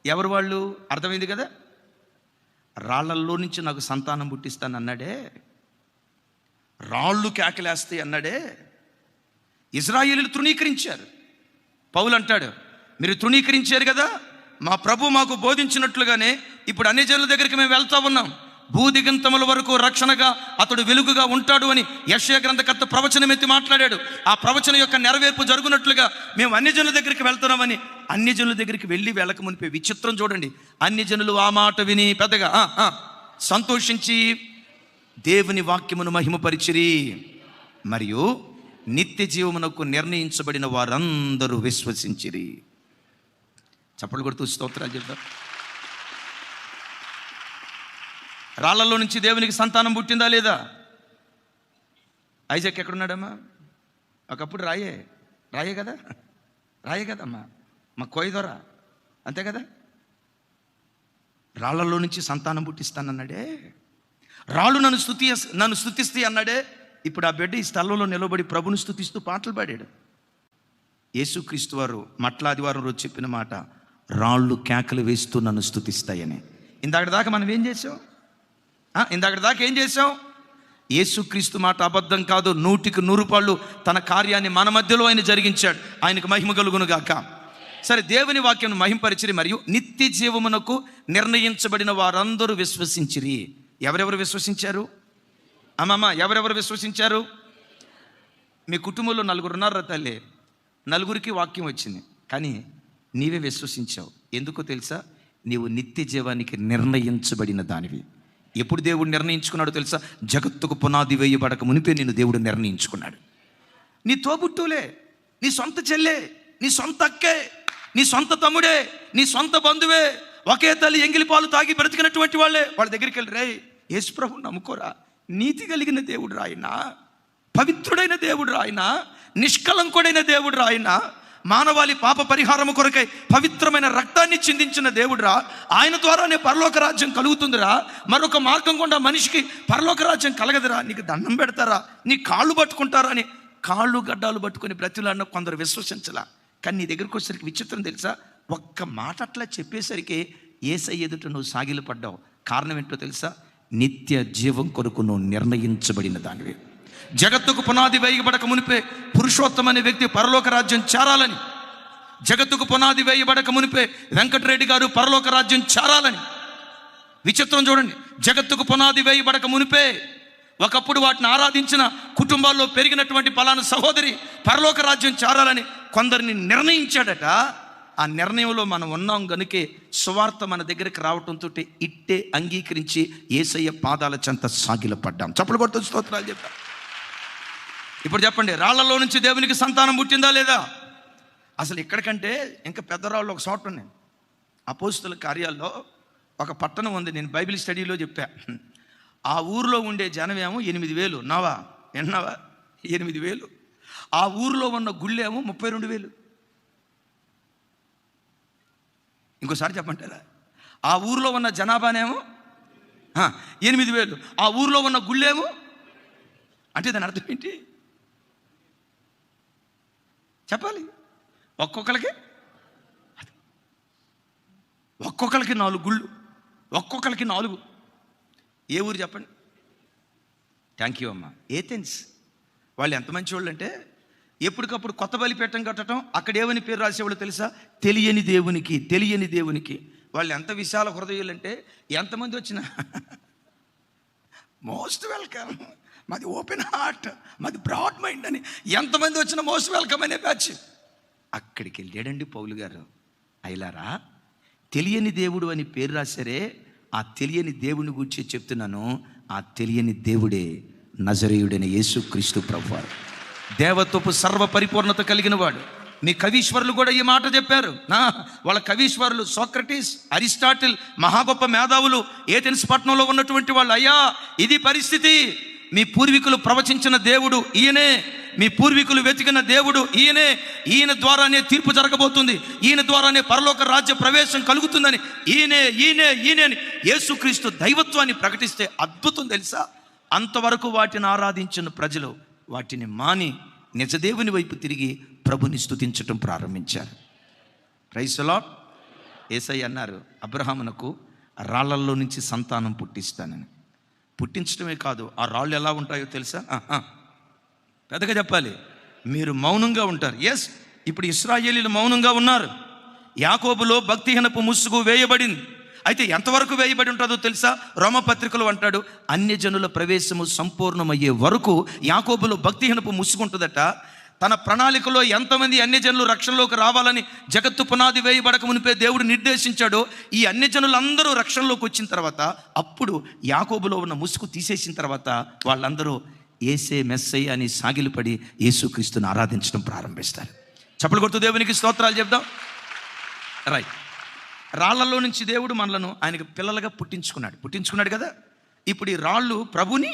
[SPEAKER 1] ఎవరు వాళ్ళు అర్థమైంది కదా. రాళ్లల్లో నుంచి నాకు సంతానం పుట్టిస్తాను అన్నాడే, రాళ్ళు కేకలేస్తాయి అన్నాడే. ఇశ్రాయేలీయులు తృణీకరించారు. పౌలు అంటాడు, మీరు తృణీకరించారు కదా, మా ప్రభు మాకు బోధించినట్లుగానే ఇప్పుడు అన్ని జనుల దగ్గరికి మేము వెళ్తా ఉన్నాం. భూదిగంతముల వరకు రక్షణగా అతడు వెలుగుగా ఉంటాడు అని యెషయా గ్రంథకర్త ప్రవచనం ఎత్తి మాట్లాడాడు. ఆ ప్రవచనం యొక్క నెరవేర్పు జరుగునట్లుగా మేము అన్ని జనుల దగ్గరికి వెళ్తున్నామని. అన్ని జనుల దగ్గరికి వెళ్ళక మునిపే విచిత్రం చూడండి. అన్ని జనులు ఆ మాట విని పెద్దగా సంతోషించి దేవుని వాక్యమును మహిమపరిచిరి, మరియు నిత్య జీవమునకు నిర్ణయించబడిన వారందరూ విశ్వసించిరి. చప్పట్లు కొడుతూ స్తోత్రాలు చెప్తాం. రాళ్లలో నుంచి దేవునికి సంతానం పుట్టిందా లేదా? ఐజాక్ ఎక్కడున్నాడమ్మా? ఒకప్పుడు రాయే కదమ్మా, మా కోయిదొరా, అంతే కదా. రాళ్లలో నుంచి సంతానం పుట్టిస్తానన్నాడే, రాళ్ళు నన్ను స్తుతిస్తాయి అన్నాడే. ఇప్పుడు ఆ బిడ్డ ఈ స్థలంలో నిలబడి ప్రభుని స్తుతిస్తూ పాటలు పాడాడు. యేసుక్రీస్తు వారు మట్ల ఆదివారం రోజు చెప్పిన మాట, రాళ్ళు కేకలు వేస్తూ నన్ను స్తుతిస్తాయని. ఇందాక దాకా మనం ఏం చేసాం? యేసుక్రీస్తు మాట అబద్ధం కాదు. 100కి 100 పాళ్ళు తన కార్యాన్ని మన మధ్యలో ఆయన జరిగించాడు. ఆయనకు మహిమ కలుగును గాక. సరే, దేవుని వాక్యం మహింపరిచిరి, మరియు నిత్య జీవమునకు నిర్ణయించబడిన వారందరూ విశ్వసించిరి. ఎవరెవరు విశ్వసించారు? అమ్మమ్మ, ఎవరెవరు విశ్వసించారు? మీ కుటుంబంలో 4 ఉన్నారా తల్లి? 4కి వాక్యం వచ్చింది, కానీ నీవే విశ్వసించావు. ఎందుకో తెలుసా? నీవు నిత్య జీవానికి నిర్ణయించబడిన దానివి. ఎప్పుడు దేవుడు నిర్ణయించుకున్నాడో తెలుసా? జగత్తుకు పునాది వేయబడక మునిపే నిన్ను దేవుడు నిర్ణయించుకున్నాడు. నీ తోబుట్టులే, నీ సొంత చెల్లె, నీ సొంత అక్కే, నీ సొంత తమ్ముడే, నీ సొంత బంధువే, ఒకే తల్లి ఎంగిలి పాలు తాగి బ్రతికినటువంటి వాళ్ళే. వాళ్ళ దగ్గరికి వెళ్ళి, రే యేసు ప్రభువుని నమ్ముకోరా, నీతి కలిగిన దేవుడు రాయన, పవిత్రుడైన దేవుడు రాయన, నిష్కలంకుడైన దేవుడు రాయన, మానవాళి పాప పరిహారము కొరకై పవిత్రమైన రక్తాన్ని చిందించిన దేవుడురా, ఆయన ద్వారానే పరలోక రాజ్యం కలుగుతుందిరా, మరొక మార్గం గుండా మనిషికి పరలోక రాజ్యం కలగదురా, నీకు దండం పెడతారా, నీ కాళ్ళు పట్టుకుంటారా అని కాళ్ళు గడ్డాలు పట్టుకుని బ్రతిలాడిన కొందరు విశ్వసించలా. కానీ నీ దగ్గరికి వచ్చేసరికి విచిత్రం తెలుసా? ఒక్క మాట అట్లా చెప్పేసరికి యేసయ్య ఎదుట నువ్వు సాగిలు పడ్డావు. కారణం ఏంటో తెలుసా? నిత్య జీవం కొరకు నువ్వు నిర్ణయించబడిన దానివి. జగత్తుకు పునాది వేయబడక మునిపే పురుషోత్తమ అనే వ్యక్తి పరలోక రాజ్యం చేరాలని, జగత్తుకు పునాది వేయబడక మునిపే వెంకటరెడ్డి గారు పరలోక రాజ్యం చేరాలని, విచిత్రం చూడండి, జగత్తుకు పునాది వేయబడక మునిపే ఒకప్పుడు వాటిని ఆరాధించిన కుటుంబాల్లో పెరిగినటువంటి పలానా సహోదరి పరలోక రాజ్యం చేరాలని కొందరిని నిర్ణయించాడట. ఆ నిర్ణయంలో మనం ఉన్నాం గనుకే సువార్త మన దగ్గరికి రావటంతో ఇట్టే అంగీకరించి యేసయ్య పాదాల చెంత సాగిలపడ్డాం. చప్పలు కొడుతూ స్తోత్రాలు చెప్పాం. ఇప్పుడు చెప్పండి, రాళ్లలో నుంచి దేవునికి సంతానం పుట్టిందా లేదా? అసలు ఇక్కడికంటే ఇంకా పెద్ద రాళ్ళు ఒక చోట ఉన్నాయి. అపోస్తుల కార్యాల్లో ఒక పట్టణం ఉంది, నేను బైబిల్ స్టడీలో చెప్పా. ఆ ఊరిలో ఉండే జనమేమో 8,000. నావా ఎన్నావా? 8,000. ఆ ఊరిలో ఉన్న గుళ్ళేమో 32,000. ఇంకోసారి చెప్పంటారా? ఆ ఊరిలో ఉన్న జనాభానేమో 8,000. ఆ ఊరిలో ఉన్న గుళ్ళేమో, అంటే దాని అర్థం ఏంటి చెప్పాలి? ఒక్కొక్కరికి 4 గుళ్ళు, ఒక్కొక్కరికి 4. ఏ ఊరు చెప్పండి? థ్యాంక్ యూ అమ్మా, ఏథెన్స్. వాళ్ళు ఎంత మంచి వాళ్ళు అంటే ఎప్పటికప్పుడు కొత్త బలిపీఠం కట్టడం, అక్కడ ఏమని పేరు రాసేవాళ్ళు తెలుసా? తెలియని దేవునికి, తెలియని దేవునికి. వాళ్ళు ఎంత విశాల హృదయాలు అంటే ఎంతమంది వచ్చినా మోస్ట్ వెల్కమ్, మాది ఓపెన్ హార్ట్, మాది బ్రాడ్ మైండ్ అని ఎంతమంది వచ్చినా మోస్ట్ వెల్కమ్ అనే బ్యాచ్. అక్కడికి వెళ్ళాడండి పౌలు గారు. అయిలారా, తెలియని దేవుడు అని పేరు రాశారే, ఆ తెలియని దేవుని గురించి చెప్తున్నాను. ఆ తెలియని దేవుడే నజరేయుడైన యేసుక్రీస్తు ప్రభువారు, దేవత్వపు సర్వ పరిపూర్ణత కలిగిన వాడు. మీ కవీశ్వరులు కూడా ఈ మాట చెప్పారు. వాళ్ళ కవీశ్వరులు సోక్రటీస్, అరిస్టాటిల్, మహా గొప్ప మేధావులు ఏథెన్స్ పట్టణంలో ఉన్నటువంటి వాళ్ళు, అయ్యా ఇది పరిస్థితి, మీ పూర్వీకులు ప్రవచించిన దేవుడు ఈయనే, మీ పూర్వీకులు వెతికిన దేవుడు ఈయనే, ఈయన ద్వారానే తీర్పు జరగబోతుంది, ఈయన ద్వారానే పరలోక రాజ్య ప్రవేశం కలుగుతుందని ఈయనే ఈయనే ఈయనే అని యేసుక్రీస్తు దైవత్వాన్ని ప్రకటిస్తే అద్భుతం తెలుసా? అంతవరకు వాటిని ఆరాధించిన ప్రజలు వాటిని మాని నిజదేవుని వైపు తిరిగి ప్రభుని స్తుతించటం ప్రారంభించారు. Praise the lord. యేసయ్య అన్నారు అబ్రహామునకు రాళ్లల్లో నుంచి సంతానం పుట్టిస్తానని. పుట్టించడమే కాదు, ఆ రాళ్ళు ఎలా ఉంటాయో తెలుసా? పెద్దగా చెప్పాలి, మీరు మౌనంగా ఉంటారు. ఎస్, ఇప్పుడు ఇశ్రాయేలీలు మౌనంగా ఉన్నారు. యాకోబులో భక్తిహీనపు ముసుగు వేయబడింది. అయితే ఎంతవరకు వేయబడి ఉంటుందో తెలుసా? రోమపత్రికలు అంటాడు, అన్యజనుల ప్రవేశము సంపూర్ణమయ్యే వరకు యాకోబులో భక్తిహీనపు ముసుగు ఉంటుందట. తన ప్రణాళికలో ఎంతమంది అన్యజనులు రక్షణలోకి రావాలని జగత్తు పునాది వేయబడక మునిపే దేవుడు నిర్దేశించాడో, ఈ అన్యజనులందరూ రక్షణలోకి వచ్చిన తర్వాత, అప్పుడు యాకోబులో ఉన్న ముసుగు తీసేసిన తర్వాత వాళ్ళందరూ యేసే మెస్సయ్య అని సాగిలపడి యేసుక్రీస్తుని ఆరాధించడం ప్రారంభిస్తారు. చప్పలు కొడుతూ దేవునికి స్తోత్రాలు చెప్దాం. రైట్. రాళ్లలో నుంచి దేవుడు మనలను ఆయనకు పిల్లలుగా పుట్టించుకున్నాడు కదా. ఇప్పుడు ఈ రాళ్ళు ప్రభుని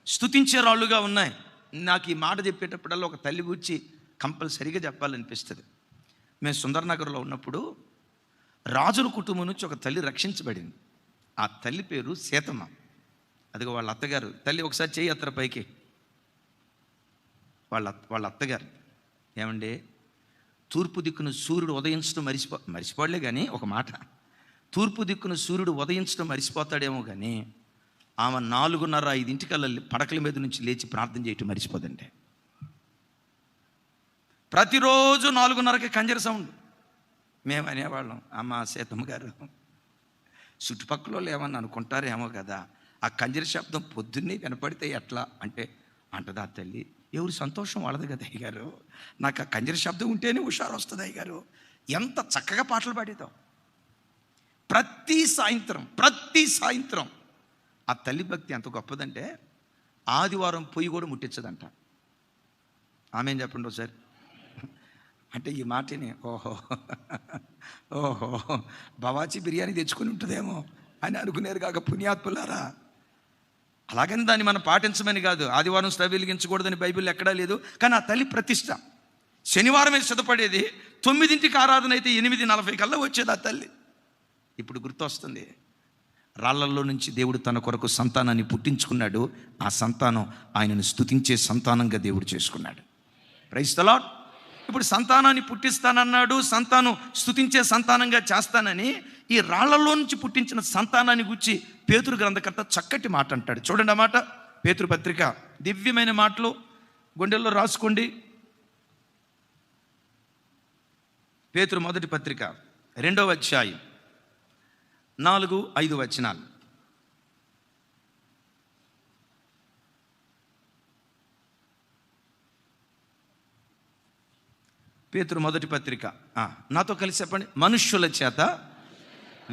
[SPEAKER 1] స్తుతించే రాళ్ళుగా ఉన్నాయి. నాకు ఈ మాట చెప్పేటప్పుడల్లా ఒక తల్లి గురించి కంపల్సరీగా చెప్పాలనిపిస్తుంది. మేము సుందరనగర్లో ఉన్నప్పుడు రాజుల కుటుంబం నుంచి ఒక తల్లి రక్షించబడింది. ఆ తల్లి పేరు సీతమ్మ. అదిగో వాళ్ళ అత్తగారు. తల్లి ఒకసారి చేయి అత్తర పైకి. వాళ్ళ అత్తగారు ఏమండి, తూర్పు దిక్కును సూర్యుడు ఉదయించడం మరిచిపోలే కానీ ఒక మాట, తూర్పు దిక్కును సూర్యుడు ఉదయించడం మరిచిపోతాడేమో కానీ ఆమె 4:30-5 పడకల మీద నుంచి లేచి ప్రార్థన చేయటం మరిచిపోదండి. ప్రతిరోజు 4:30కి కంజర సౌండ్. మేము అనేవాళ్ళం, అమ్మ సీతమ్మ గారు చుట్టుపక్కల ఏమన్నా అనుకుంటారేమో కదా, ఆ కంజర శబ్దం పొద్దున్నే వినపడితే ఎట్లా అంటే, అంటదా తల్లి, ఎవరు సంతోషం వాళ్ళది కదా అయ్యగారు, నాకు ఆ కంజర శబ్దం ఉంటేనే హుషారు వస్తుంది అయ్యగారు. ఎంత చక్కగా పాటలు పాడేదాం. ప్రతి సాయంత్రం ఆ తల్లి భక్తి ఎంత గొప్పదంటే, ఆదివారం పొయ్యి కూడా ముట్టించదంట. ఆమె చెప్పండి ఒకసారి. అంటే ఈ మాటని ఓహో బవాచి బిర్యానీ తెచ్చుకొని ఉంటుందేమో అని అనుకునేరు కాక పుణ్యాత్ములారా. అలాగని దాన్ని మనం పాటించమని కాదు, ఆదివారం స్టవ్ వెలిగించకూడదని బైబిల్ ఎక్కడా లేదు. కానీ ఆ తల్లి ప్రతిష్ట. శనివారమే సిద్ధపడేది, 9కి ఆరాధన అయితే 8:40 కల్లా వచ్చేది ఆ తల్లి. ఇప్పుడు గుర్తొస్తుంది, రాళ్లల్లో నుంచి దేవుడు తన కొరకు సంతానాన్ని పుట్టించుకున్నాడు. ఆ సంతానం ఆయనను స్తుతించే సంతానంగా దేవుడు చేసుకున్నాడు. Praise the lord. ఇప్పుడు సంతానాన్ని పుట్టిస్తానన్నాడు, సంతానం స్తుతించే సంతానంగా చేస్తానని ఈ రాళ్లలో నుంచి పుట్టించిన సంతానాన్ని గురించి పేతురు గ్రంథకర్త చక్కటి మాట అంటాడు. చూడండి ఆ మాట, పేతురు పత్రిక, దివ్యమైన మాటలు గుండెల్లో రాసుకోండి. పేతురు మొదటి పత్రిక 2వ అధ్యాయం 4-5 వచనాలు. పేతురు మొదటి పత్రిక, నాతో కలిసి చెప్పండి. మనుష్యుల చేత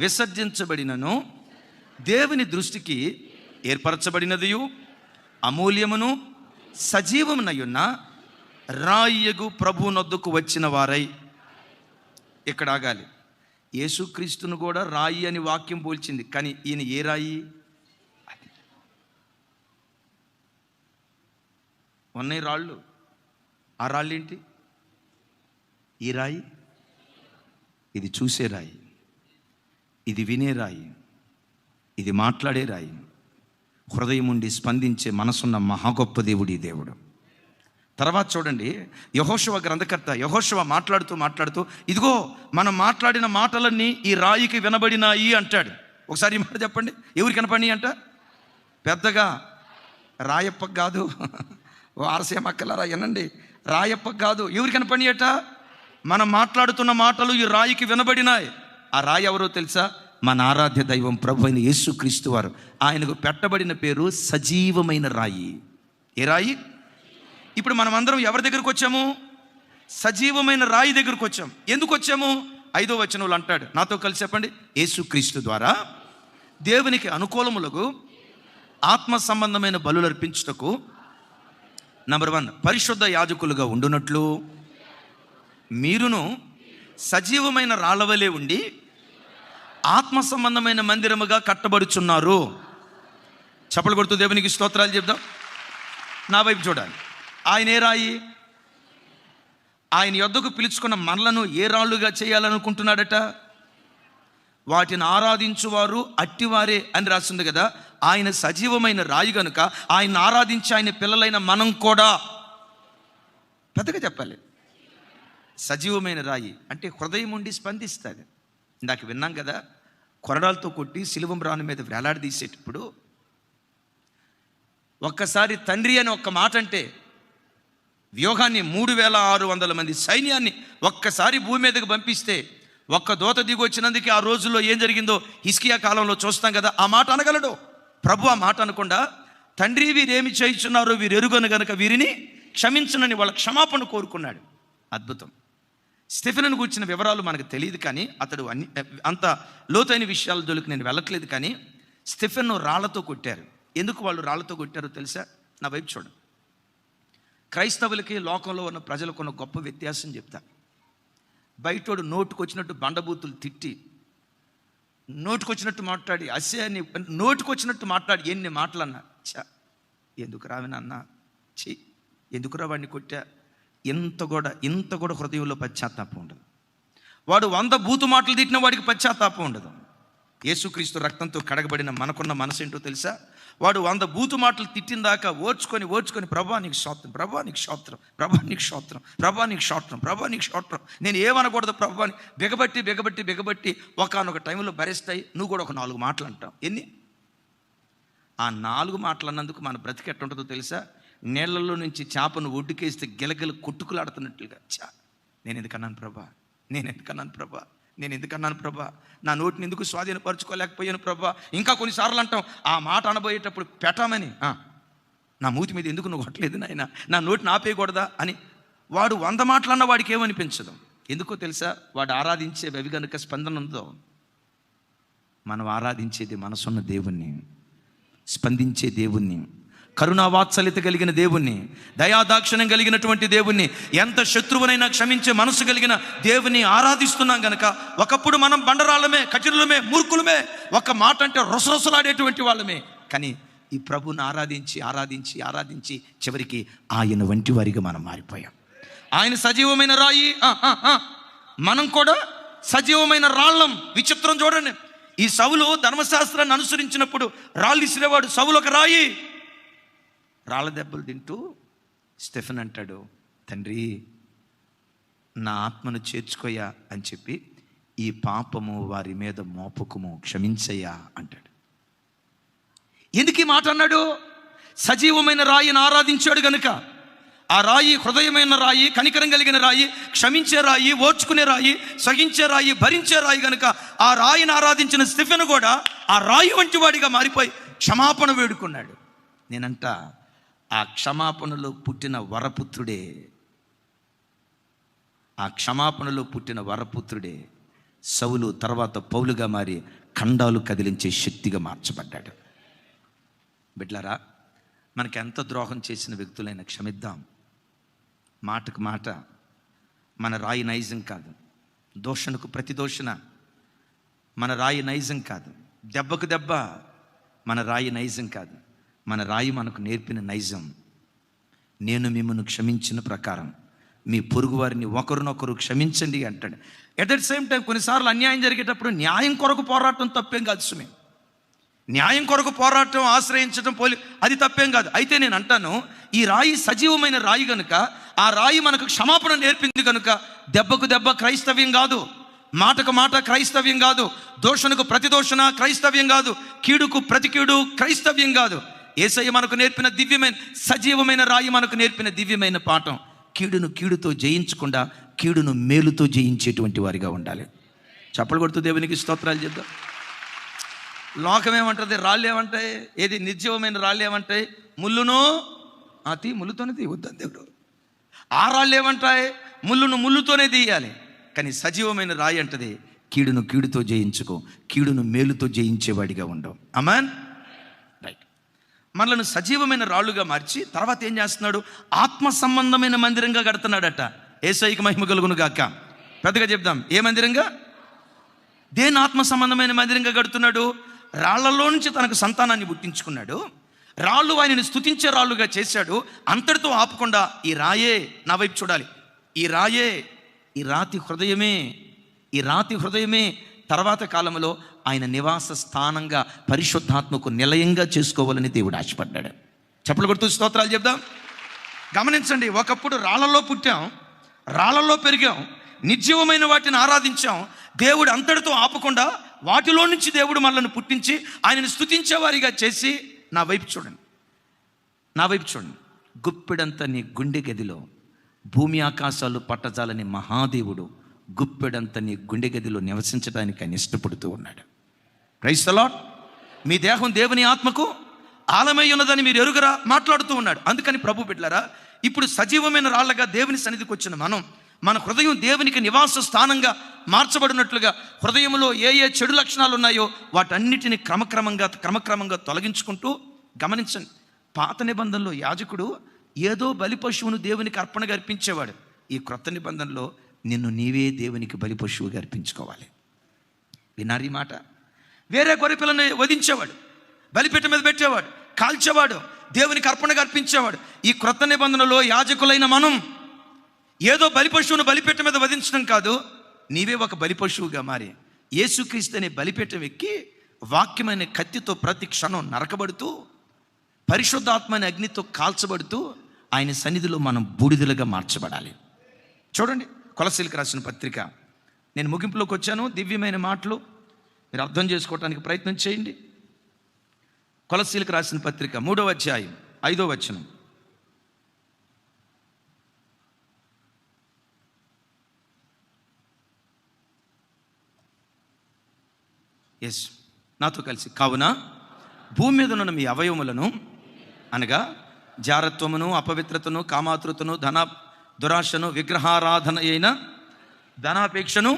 [SPEAKER 1] విసర్జించబడినను దేవుని దృష్టికి ఏర్పరచబడినదియు అమూల్యమును సజీవమునయున్న రాయియగు ప్రభువునొద్దకు వచ్చిన వారై. ఇక్కడ ఆగాలి. యేసుక్రీస్తును కూడా రాయి అని వాక్యం పోల్చింది, కానీ ఈయన ఏ రాయి? ఉన్నాయి రాళ్ళు. ఆ రాళ్ళు ఏంటి? ఈ రాయి, ఇది చూసే రాయి, ఇది వినే రాయి, ఇది మాట్లాడే రాయి, హృదయం ఉండి స్పందించే మనసున్న మహా గొప్ప దేవుడు ఈ దేవుడు. తర్వాత చూడండి, యెహోషువ గ్రంథకర్త యెహోషువ మాట్లాడుతూ ఇదిగో మనం మాట్లాడిన మాటలన్నీ ఈ రాయికి వినబడినాయి అంటాడు. ఒకసారి ఈ మాట చెప్పండి. ఎవరికి వినపడినాయి అంట? పెద్దగా రాయప్పకు కాదు. ఓ ఆర్సీఎమ్మక్కలారా వినండి, రాయప్పకు కాదు. ఎవరికి వినపడినాయట? మనం మాట్లాడుతున్న మాటలు ఈ రాయికి వినబడినాయి. ఆ రాయి ఎవరో తెలుసా? మన ఆరాధ్య దైవం ప్రభు అయిన యేసుక్రీస్తు వారు. ఆయనకు పెట్టబడిన పేరు సజీవమైన రాయి. ఏ రాయి? ఇప్పుడు మనం అందరం ఎవరి దగ్గరకు వచ్చాము? సజీవమైన రాయి దగ్గరకు వచ్చాం. ఎందుకు వచ్చాము? 5వ వచనంలో అంటాడు, నాతో కలిసి చెప్పండి. యేసుక్రీస్తు ద్వారా దేవునికి అనుకూలములకు ఆత్మ సంబంధమైన బలులు అర్పించుటకు, నంబర్ 1, పరిశుద్ధ యాజకులుగా ఉండునట్లు మీరును సజీవమైన రాళ్ళవలే ఉండి ఆత్మ సంబంధమైన మందిరముగా కట్టబడుచున్నారు. చప్పలు కొడుతూ దేవునికి స్తోత్రాలు చెప్దాం. నా వైపు చూడాలి. ఆయన ఏ రాయి? ఆయన యొద్దకు పిలుచుకున్న మనలను ఏ రాళ్ళుగా చేయాలనుకుంటున్నాడట? వాటిని ఆరాధించువారు అట్టివారే అని రాసింది కదా. ఆయన సజీవమైన రాయి కనుక ఆయన ఆరాధించి ఆయన పిల్లలైన మనం కూడా, పెద్దగా చెప్పాలి, సజీవమైన రాయి అంటే హృదయం ఉండి స్పందిస్తుంది. ఇందాక విన్నాం కదా, కొరడాలతో కొట్టి సిలువ మ్రాను మీద వేలాడదీసేటప్పుడు ఒక్కసారి తండ్రి అని ఒక్క మాట అంటే వ్యూహాన్ని 3600 మంది సైన్యాన్ని ఒక్కసారి భూమి మీదకి పంపిస్తే ఒక్క దూత దిగి వచ్చినందుకు ఆ రోజుల్లో ఏం జరిగిందో హిజ్కియా కాలంలో చూస్తాం కదా. ఆ మాట అనగలడు ప్రభు. ఆ మాట అనకుండా, తండ్రి వీరేమి చేయుచున్నారో వీరు ఎరుగను గనుక వీరిని క్షమించునని వాళ్ళ క్షమాపణ కోరుకున్నాడు. అద్భుతం. స్టెఫెనును గురించిన వివరాలు మనకు తెలియదు, కానీ అతడు అంత లోతైన విషయాల జోలికి నేను వెళ్ళట్లేదు. కానీ స్టెఫెన్ను రాళ్లతో కొట్టారు. ఎందుకు వాళ్ళు రాళ్లతో కొట్టారో తెలుసా? నా వైపు చూడండి. క్రైస్తవులకి లోకంలో ఉన్న ప్రజలకు ఉన్న గొప్ప వ్యత్యాసం చెప్తా. బయటోడు నోటుకొచ్చినట్టు బండబూతులు తిట్టి, నోటుకొచ్చినట్టు మాట్లాడి, అసహ్యాన్ని నోటుకొచ్చినట్టు మాట్లాడి ఎన్ని మాటలు అన్నా, ఎందుకు రావినన్నా, ఎందుకు రా వాడిని కొట్టా, ఇంత కూడా హృదయంలో పశ్చాత్తాపం ఉండదు. వాడు 100 బూతు మాటలు తిట్టిన వాడికి పశ్చాత్తాపం ఉండదు. యేసుక్రీస్తు రక్తంతో కడగబడిన మనకున్న మనసు ఏంటో తెలుసా? వాడు 100 బూతు మాటలు తిట్టిన దాకా ఓర్చుకొని ప్రభా నీకు స్తోత్రం, ప్రభా నీకు స్తోత్రం, ప్రభా నీకు స్తోత్రం, ప్రభా నీకు స్తోత్రం, ప్రభా నీకు స్తోత్రం, నేను ఏమనకూడదు ప్రభా అని బిగబట్టి ఒకనొక టైంలో భరిస్తాయి. నువ్వు కూడా ఒక 4 మాటలు అంటావు. ఎన్ని? ఆ 4 మాటలు అన్నందుకు మన బ్రతికి ఎట్టుంటుందో తెలుసా? నీళ్లలో నుంచి చేపను ఒడ్డుకేస్తే గిలగిల కొట్టుకులాడుతున్నట్లుగా, నేను ఎందుకన్నాను ప్రభా, నా నోటిని ఎందుకు స్వాధీనపరచుకోలేకపోయాను ప్రభా. ఇంకా కొన్నిసార్లు అంటాం, ఆ మాట అనబోయేటప్పుడు పెట్టమని, నా మూతి మీద ఎందుకు నువ్వు కొట్టలేదు నాయన, నా నోటిని ఆపేయకూడదా అని. వాడు 100 మాటలు అన్న వాడికి ఏమనిపించదు. ఎందుకో తెలుసా? వాడు ఆరాధించేవి అవి కనుక స్పందన ఉందో. మనం ఆరాధించేది మనసున్న దేవుణ్ణి, స్పందించే దేవుణ్ణి, కరుణావాత్సల్యత కలిగిన దేవుణ్ణి, దయాదాక్షిణ్యం కలిగినటువంటి దేవుణ్ణి, ఎంత శత్రువునైనా క్షమించే మనసు కలిగిన దేవుని ఆరాధిస్తున్నాం గనక. ఒకప్పుడు మనం బండరాళ్ళమే, కఠినులమే, మూర్ఖులమే, ఒక మాట అంటే రొసరొసలాడేటువంటి వాళ్ళమే. కానీ ఈ ప్రభుని ఆరాధించి చివరికి ఆయన వంటి వారిగా మనం మారిపోయాం. ఆయన సజీవమైన రాయి, మనం కూడా సజీవమైన రాళ్ళం. విచిత్రం చూడండి. ఈ సౌలు ధర్మశాస్త్రాన్ని అనుసరించినప్పుడు రాళ్ళు ఇసిరేవాడు. సౌలు ఒక రాయి. రాళ్ళ దెబ్బలు తింటూ స్టెఫెన్ అంటాడు, తండ్రి నా ఆత్మను చేర్చుకోయా అని చెప్పి, ఈ పాపము వారి మీద మోపకము, క్షమించయ్యా అంటాడు. ఎందుకు ఈ మాట అన్నాడు? సజీవమైన రాయిని ఆరాధించాడు గనుక. ఆ రాయి హృదయమైన రాయి, కనికరం కలిగిన రాయి, క్షమించే రాయి, ఓర్చుకునే రాయి, సహించే రాయి, భరించే రాయి గనుక ఆ రాయిని ఆరాధించిన స్టెఫెను కూడా ఆ రాయి వంటి వాడిగా మారిపోయి క్షమాపణ వేడుకున్నాడు. నేనంట, ఆ క్షమాపణలో పుట్టిన వరపుత్రుడే ఆ క్షమాపణలో పుట్టిన వరపుత్రుడే సౌలు తర్వాత పౌలుగా మారి ఖండాలు కదిలించే శక్తిగా మార్చబడ్డాడు. బిడ్లారా, మనకి ఎంత ద్రోహం చేసిన వ్యక్తులైనా క్షమిద్దాం. మాటకు మాట మన రాయి నైజం కాదు, దోషణకు ప్రతి దోషణ మన రాయి నైజం కాదు, దెబ్బకు దెబ్బ మన రాయి నైజం కాదు. మన రాయి మనకు నేర్పిన నైజం, నేను మిమ్మల్ని క్షమించిన ప్రకారం మీ పొరుగు వారిని ఒకరినొకరు క్షమించండి అంటాడు. ఎట్ ద సేమ్ టైం కొన్నిసార్లు అన్యాయం జరిగేటప్పుడు న్యాయం కొరకు పోరాటం తప్పేం కాదు సుమే. న్యాయం కొరకు పోరాటం, ఆశ్రయించడం అది తప్పేం కాదు. అయితే నేను అంటాను, ఈ రాయి సజీవమైన రాయి కనుక, ఆ రాయి మనకు క్షమాపణ నేర్పింది కనుక దెబ్బకు దెబ్బ క్రైస్తవ్యం కాదు, మాటకు మాట క్రైస్తవ్యం కాదు, దోషణకు ప్రతి దోషణ క్రైస్తవ్యం కాదు, కీడుకు ప్రతి కీడు క్రైస్తవ్యం కాదు. యేసయ్య మనకు నేర్పిన దివ్యమైన సజీవమైన రాయి మనకు నేర్పిన దివ్యమైన పాఠం, కీడును కీడుతో జయించకుండా కీడును మేలుతో జయించేటువంటి వారిగా ఉండాలి. చప్పలు కొడుతూ దేవునికి స్తోత్రాలు చేద్దాం. లోకం ఏమంటుంది? రాళ్ళు ఏమంటాయి? ఏది నిర్జీవమైన రాళ్ళు ఏమంటాయి? ముళ్ళును ముళ్ళుతోనే తీయవద్దని దేవుడు. ఆ రాళ్ళు ఏమంటాయి? ముళ్ళును ముళ్ళుతోనే తీయాలి. కానీ సజీవమైన రాయి అంటది, కీడును కీడుతో జయించుకో, కీడును మేలుతో జయించేవాడిగా ఉండవు. అమాన్, రైట్. మనలను సజీవమైన రాళ్ళుగా మార్చి తర్వాత ఏం చేస్తున్నాడు? ఆత్మ సంబంధమైన మందిరంగా కడుతున్నాడట. యేసయ్యకి మహిమ కలుగును గాక. పెద్దగా చెప్దాం, ఏ మందిరంగా? దేని ఆత్మ సంబంధమైన మందిరంగా కడుతున్నాడు? రాళ్లలో నుంచి తనకు సంతానాన్ని పుట్టించుకున్నాడు. రాళ్ళు ఆయనని స్తుతించే రాళ్ళుగా చేశాడు. అంతటితో ఆపకుండా ఈ రాయే నా వైపు చూడాలి, ఈ రాయే, ఈ రాతి హృదయమే, ఈ రాతి హృదయమే తర్వాత కాలంలో ఆయన నివాస స్థానంగా పరిశుద్ధాత్మకు నిలయంగా చేసుకోవాలని దేవుడు ఆశపడ్డాడు. చప్పలు కొడుతూ స్తోత్రాలు చెప్దాం. గమనించండి, ఒకప్పుడు రాళ్లలో పుట్టాం, రాళ్లలో పెరిగాం, నిర్జీవమైన వాటిని ఆరాధించాం. దేవుడు అంతటితో ఆపకుండా వాటిలో నుంచి దేవుడు మనల్ని పుట్టించి ఆయనను స్తుతించేవారిగా చేసి నా వైపు చూడండి, నా వైపు చూడండి. గుప్పెడంత నీ గుండె గదిలో భూమి ఆకాశాలు పట్టజాలని మహాదేవుడు గుప్పెడంత నీ గుండె గదిలో నివసించడానికి ఆయన ఇష్టపడుతూ ఉన్నాడు. Praise the lord. మీ దేహం దేవుని ఆత్మకు ఆలమై ఉన్నదని మీరు ఎరుగరా మాట్లాడుతూ ఉన్నాడు. అందుకని ప్రభు బిడ్డలారా, ఇప్పుడు సజీవమైన రాళ్ళగా దేవుని సన్నిధికి వచ్చిన మనం, మన హృదయం దేవునికి నివాస స్థానంగా మార్చబడినట్లుగా హృదయంలో ఏ ఏ చెడు లక్షణాలు ఉన్నాయో వాటన్నిటిని క్రమక్రమంగా తొలగించుకుంటూ, గమనించండి, పాత నిబంధనలో యాజకుడు ఏదో బలి పశువును దేవునికి అర్పణగా అర్పించేవాడు. ఈ క్రొత్త నిబంధనలో నిన్ను నీవే దేవునికి బలి పశువుగా అర్పించుకోవాలి. వినారు ఈ మాట? వేరే గొర్రెపిల్లను వధించేవాడు, బలిపీఠ మీద పెట్టేవాడు, కాల్చేవాడు, దేవునికి అర్పణగా అర్పించేవాడు. ఈ క్రొత్త నిబంధనలో యాజకులైన మనం ఏదో బలి పశువును బలిపీఠ మీద వధించడం కాదు, నీవే ఒక బలి పశువుగా మారి యేసుక్రీస్తు అనే బలిపీఠం ఎక్కి వాక్యమైన కత్తితో ప్రతి క్షణం నరకబడుతూ, పరిశుద్ధాత్మని అగ్నితో కాల్చబడుతూ ఆయన సన్నిధిలో మనం బూడిదలుగా మార్చబడాలి. చూడండి, కొలసీలకు రాసిన పత్రిక, నేను ముగింపులోకి వచ్చాను. దివ్యమైన మాటలు మీరు అర్థం చేసుకోవడానికి ప్రయత్నం చేయండి. కొలసీలకు రాసిన పత్రిక 3వ అధ్యాయం 5వ వచనం. ఎస్, నాతో కలిసి. కావున భూమి మీద ఉన్న మీ అవయవములను, అనగా జారత్వమును, అపవిత్రతను, కామాతృతను, దురాశను, విగ్రహారాధన అయిన ధనాపేక్షను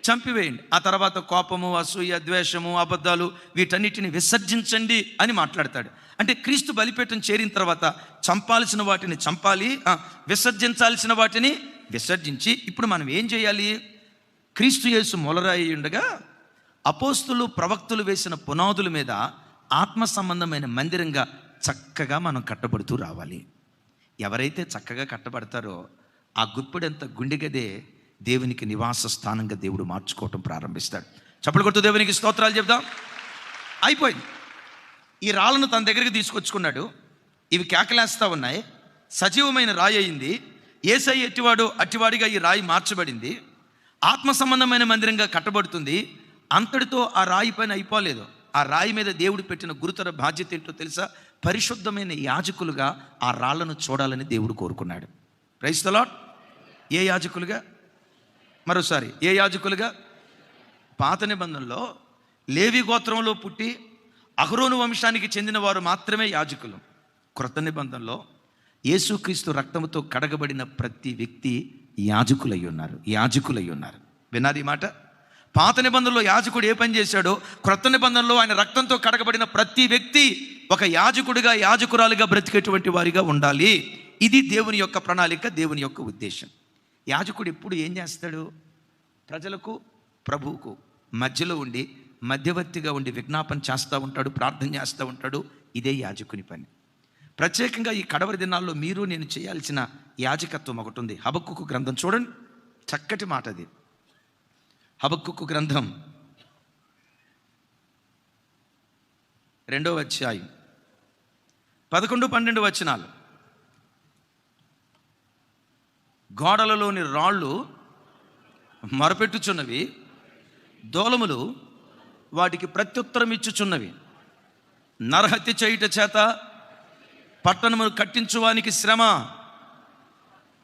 [SPEAKER 1] చంపివేయండి. ఆ తర్వాత కోపము, అసూయ, ద్వేషము, అబద్ధాలు వీటన్నిటిని విసర్జించండి అని మాట్లాడతాడు. అంటే క్రీస్తు బలిపీఠం చేరిన తర్వాత చంపాల్సిన వాటిని చంపాలి, విసర్జించాల్సిన వాటిని విసర్జించి, ఇప్పుడు మనం ఏం చేయాలి? క్రీస్తు యేసు మొలరాయి ఉండగా అపోస్తులు ప్రవక్తులు వేసిన పునాదుల మీద ఆత్మ సంబంధమైన మందిరంగా చక్కగా మనం కట్టబడుతూ రావాలి. ఎవరైతే చక్కగా కట్టబడతారో ఆ గుప్పెడంత గుండె గదే దేవునికి నివాస స్థానంగా దేవుడు మార్చుకోవటం ప్రారంభిస్తాడు. చప్పలు కొడుతూ దేవునికి స్తోత్రాలు చెప్దాం. అయిపోయింది. ఈ రాళ్ళను తన దగ్గరికి తీసుకొచ్చుకున్నాడు. ఇవి కేకలేస్తూ ఉన్నాయి. సజీవమైన రాయి అయింది. యేసయ్య ఎట్టివాడు అట్టివాడిగా ఈ రాయి మార్చబడింది. ఆత్మ సంబంధమైన మందిరంగా కట్టబడుతుంది. అంతటితో ఆ రాయి పైన అయిపోలేదు. ఆ రాయి మీద దేవుడు పెట్టిన గురుతర బాధ్యత ఏంటో తెలుసా? పరిశుద్ధమైన యాజకులుగా ఆ రాళ్లను చూడాలని దేవుడు కోరుకున్నాడు. Praise the Lord. ఏ యాజకులుగా? మరోసారి, ఏ యాజకులుగా? పాత నిబంధనలో లేవి గోత్రంలో పుట్టి అహరోను వంశానికి చెందిన వారు మాత్రమే యాజకులు. క్రొత్త నిబంధనలో యేసుక్రీస్తు రక్తముతో కడగబడిన ప్రతి వ్యక్తి యాజకులై ఉన్నారు. యాజకులై ఉన్నారు. విన్నారు ఈ మాట? పాత నిబంధనలో యాజకుడు ఏ పని చేశాడో, క్రొత్త నిబంధనలో ఆయన రక్తంతో కడగబడిన ప్రతి వ్యక్తి ఒక యాజకుడిగా, యాజకురాలుగా బ్రతికేటువంటి వారిగా ఉండాలి. ఇది దేవుని యొక్క ప్రణాళిక, దేవుని యొక్క ఉద్దేశం. యాజకుడు ఎప్పుడు ఏం చేస్తాడు? ప్రజలకు, ప్రభువుకు మధ్యలో ఉండి, మధ్యవర్తిగా ఉండి విజ్ఞాపన చేస్తూ ఉంటాడు, ప్రార్థన చేస్తూ ఉంటాడు. ఇదే యాజకుని పని. ప్రత్యేకంగా ఈ కడవరి దినాల్లో మీరు నేను చేయాల్సిన యాజకత్వం ఒకటి ఉంది. హబక్కూకు గ్రంథం చూడండి, చక్కటి మాట అది. హబక్కూకు గ్రంథం 2వ అధ్యాయం 11-12 వచనాలు. గోడలలోని రాళ్ళు మొరపెట్టుచున్నవి, దూలములు వాటికి ప్రత్యుత్తరం ఇచ్చుచున్నవి. నరహత్య చేయుట చేత పట్టణము కట్టించువానికి శ్రమ,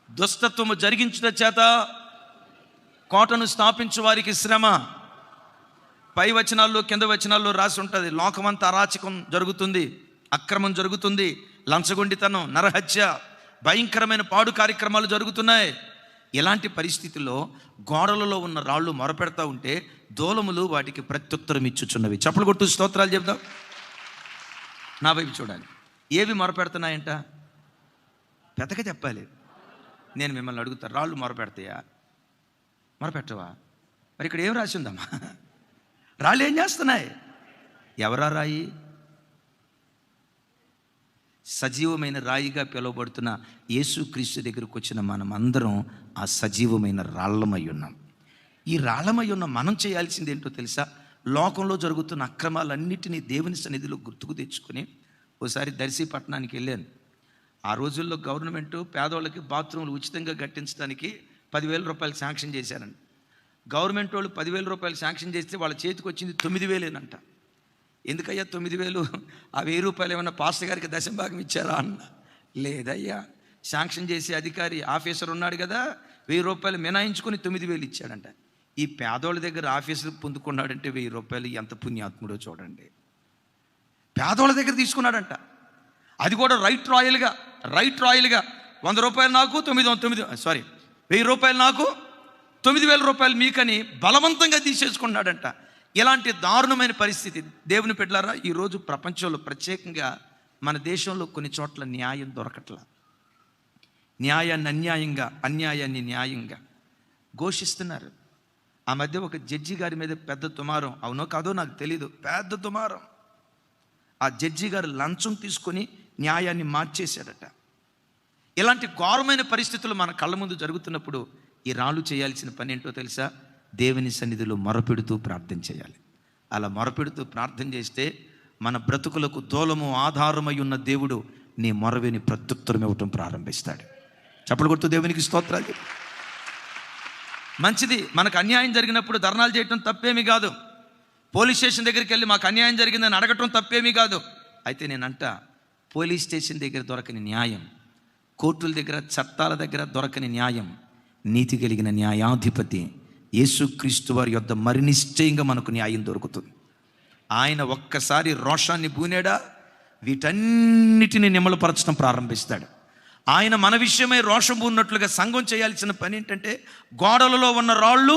[SPEAKER 1] దుష్టత్వము జరిగించుట చేత కోటను స్థాపించు వారికి శ్రమ. పై వచనాల్లో, కింద వచనాల్లో రాసి ఉంటుంది. లోకమంతా అరాచకం జరుగుతుంది, అక్రమం జరుగుతుంది, లంచగొండితనం, నరహత్య, భయంకరమైన పాడు కార్యక్రమాలు జరుగుతున్నాయి. ఇలాంటి పరిస్థితుల్లో గోడలలో ఉన్న రాళ్ళు మొరపెడతా ఉంటే దూలములు వాటికి ప్రత్యుత్తరం ఇచ్చుచున్నవి. చప్పలు కొట్టు స్తోత్రాలు చెప్దాం. నా వైపు చూడాలి. ఏవి మొరపెడుతున్నాయంట? పెద్దగా చెప్పాలి. నేను మిమ్మల్ని అడుగుతా, రాళ్ళు మొరపెడతాయా? మొరపెట్టవా? మరి ఇక్కడ ఏం రాసి ఉందమ్మా? రాళ్ళు ఏం చేస్తున్నాయి? ఎవరా రాయి? సజీవమైన రాయిగా పిలువబడుతున్న యేసుక్రీస్తు దగ్గరకు వచ్చిన మనం అందరం ఆ సజీవమైన రాళ్ళమై ఉన్నాం. ఈ రాళ్ళమై ఉన్న మనం చేయాల్సింది ఏంటో తెలుసా? లోకంలో జరుగుతున్న అక్రమాలన్నిటినీ దేవుని సన్నిధిలో గుర్తుకు తెచ్చుకొని, ఓసారి దర్శి పట్టణానికి వెళ్ళాను. ఆ రోజుల్లో గవర్నమెంట్ పేదవాళ్ళకి బాత్రూములు ఉచితంగా కట్టించడానికి 10,000 రూపాయలు శాంక్షన్ చేశారండి. గవర్నమెంట్ వాళ్ళు 10,000 రూపాయలు శాంక్షన్ చేస్తే వాళ్ళ చేతికి వచ్చింది 9,000 ఎందుకయ్యా 9,000? ఆ 1,000 రూపాయలు ఏమన్నా పాస్టర్ గారికి దశంభాగం ఇచ్చారా అన్న. లేదయ్యా, శాంక్షన్ చేసే అధికారి ఆఫీసర్ ఉన్నాడు కదా, 1,000 రూపాయలు మినాయించుకొని 9,000 ఇచ్చాడంట. ఈ పేదోళ్ళ దగ్గర ఆఫీసర్ పొందుకున్నాడంటే 1,000 రూపాయలు ఎంత పుణ్యాత్ముడో చూడండి. పేదోళ్ళ దగ్గర తీసుకున్నాడంట. అది కూడా రైట్ రాయల్గా 100 రూపాయలు నాకు 1,000 రూపాయలు నాకు 9,000 రూపాయలు మీకని బలవంతంగా తీసేసుకున్నాడంట. ఇలాంటి దారుణమైన పరిస్థితి. దేవుని బిడ్డలారా, ఈరోజు ప్రపంచంలో, ప్రత్యేకంగా మన దేశంలో కొన్ని చోట్ల న్యాయం దొరకట్లా. న్యాయాన్ని అన్యాయంగా, అన్యాయాన్ని న్యాయంగా ఘోషిస్తున్నారు. ఆ మధ్య ఒక జడ్జి గారి మీద పెద్ద దుమారం, అవునో కాదో నాకు తెలీదు, పెద్ద దుమారం. ఆ జడ్జి గారు లంచం తీసుకొని న్యాయాన్ని మార్చేశాడట. ఇలాంటి ఘోరమైన పరిస్థితులు మన కళ్ళ ముందు జరుగుతున్నప్పుడు ఈ రాళ్ళు చేయాల్సిన పని ఏంటో తెలుసా? దేవుని సన్నిధిలో మొరపెడుతూ ప్రార్థన చేయాలి. అలా మొరపెడుతూ ప్రార్థన చేస్తే మన బ్రతుకులకు దూలము ఆధారమై ఉన్న దేవుడు నీ మొరవిని ప్రత్యుత్తరం ఇవ్వటం ప్రారంభిస్తాడు. చప్పలు కొడుతూ దేవునికి స్తోత్రాలు. మంచిది, మనకు అన్యాయం జరిగినప్పుడు ధర్నాలు చేయటం తప్పేమీ కాదు. పోలీస్ స్టేషన్ దగ్గరికి వెళ్ళి మాకు అన్యాయం జరిగిందని అడగటం తప్పేమీ కాదు. అయితే నేనంట, పోలీస్ స్టేషన్ దగ్గర దొరకని న్యాయం, కోర్టుల దగ్గర, చట్టాల దగ్గర దొరకని న్యాయం, నీతి కలిగిన న్యాయాధిపతి యేసుక్రీస్తు వారి యొద్ద మరి నిశ్చయంగా మనకు న్యాయం దొరుకుతుంది. ఆయన ఒక్కసారి రోషాన్ని బూనేడా, వీటన్నిటిని నిమ్మలపరచడం ప్రారంభిస్తాడు. ఆయన మన విషయమై రోషం ఉన్నట్లుగా సంఘం చేయాల్సిన పని ఏంటంటే, గోడలలో ఉన్న రాళ్ళు,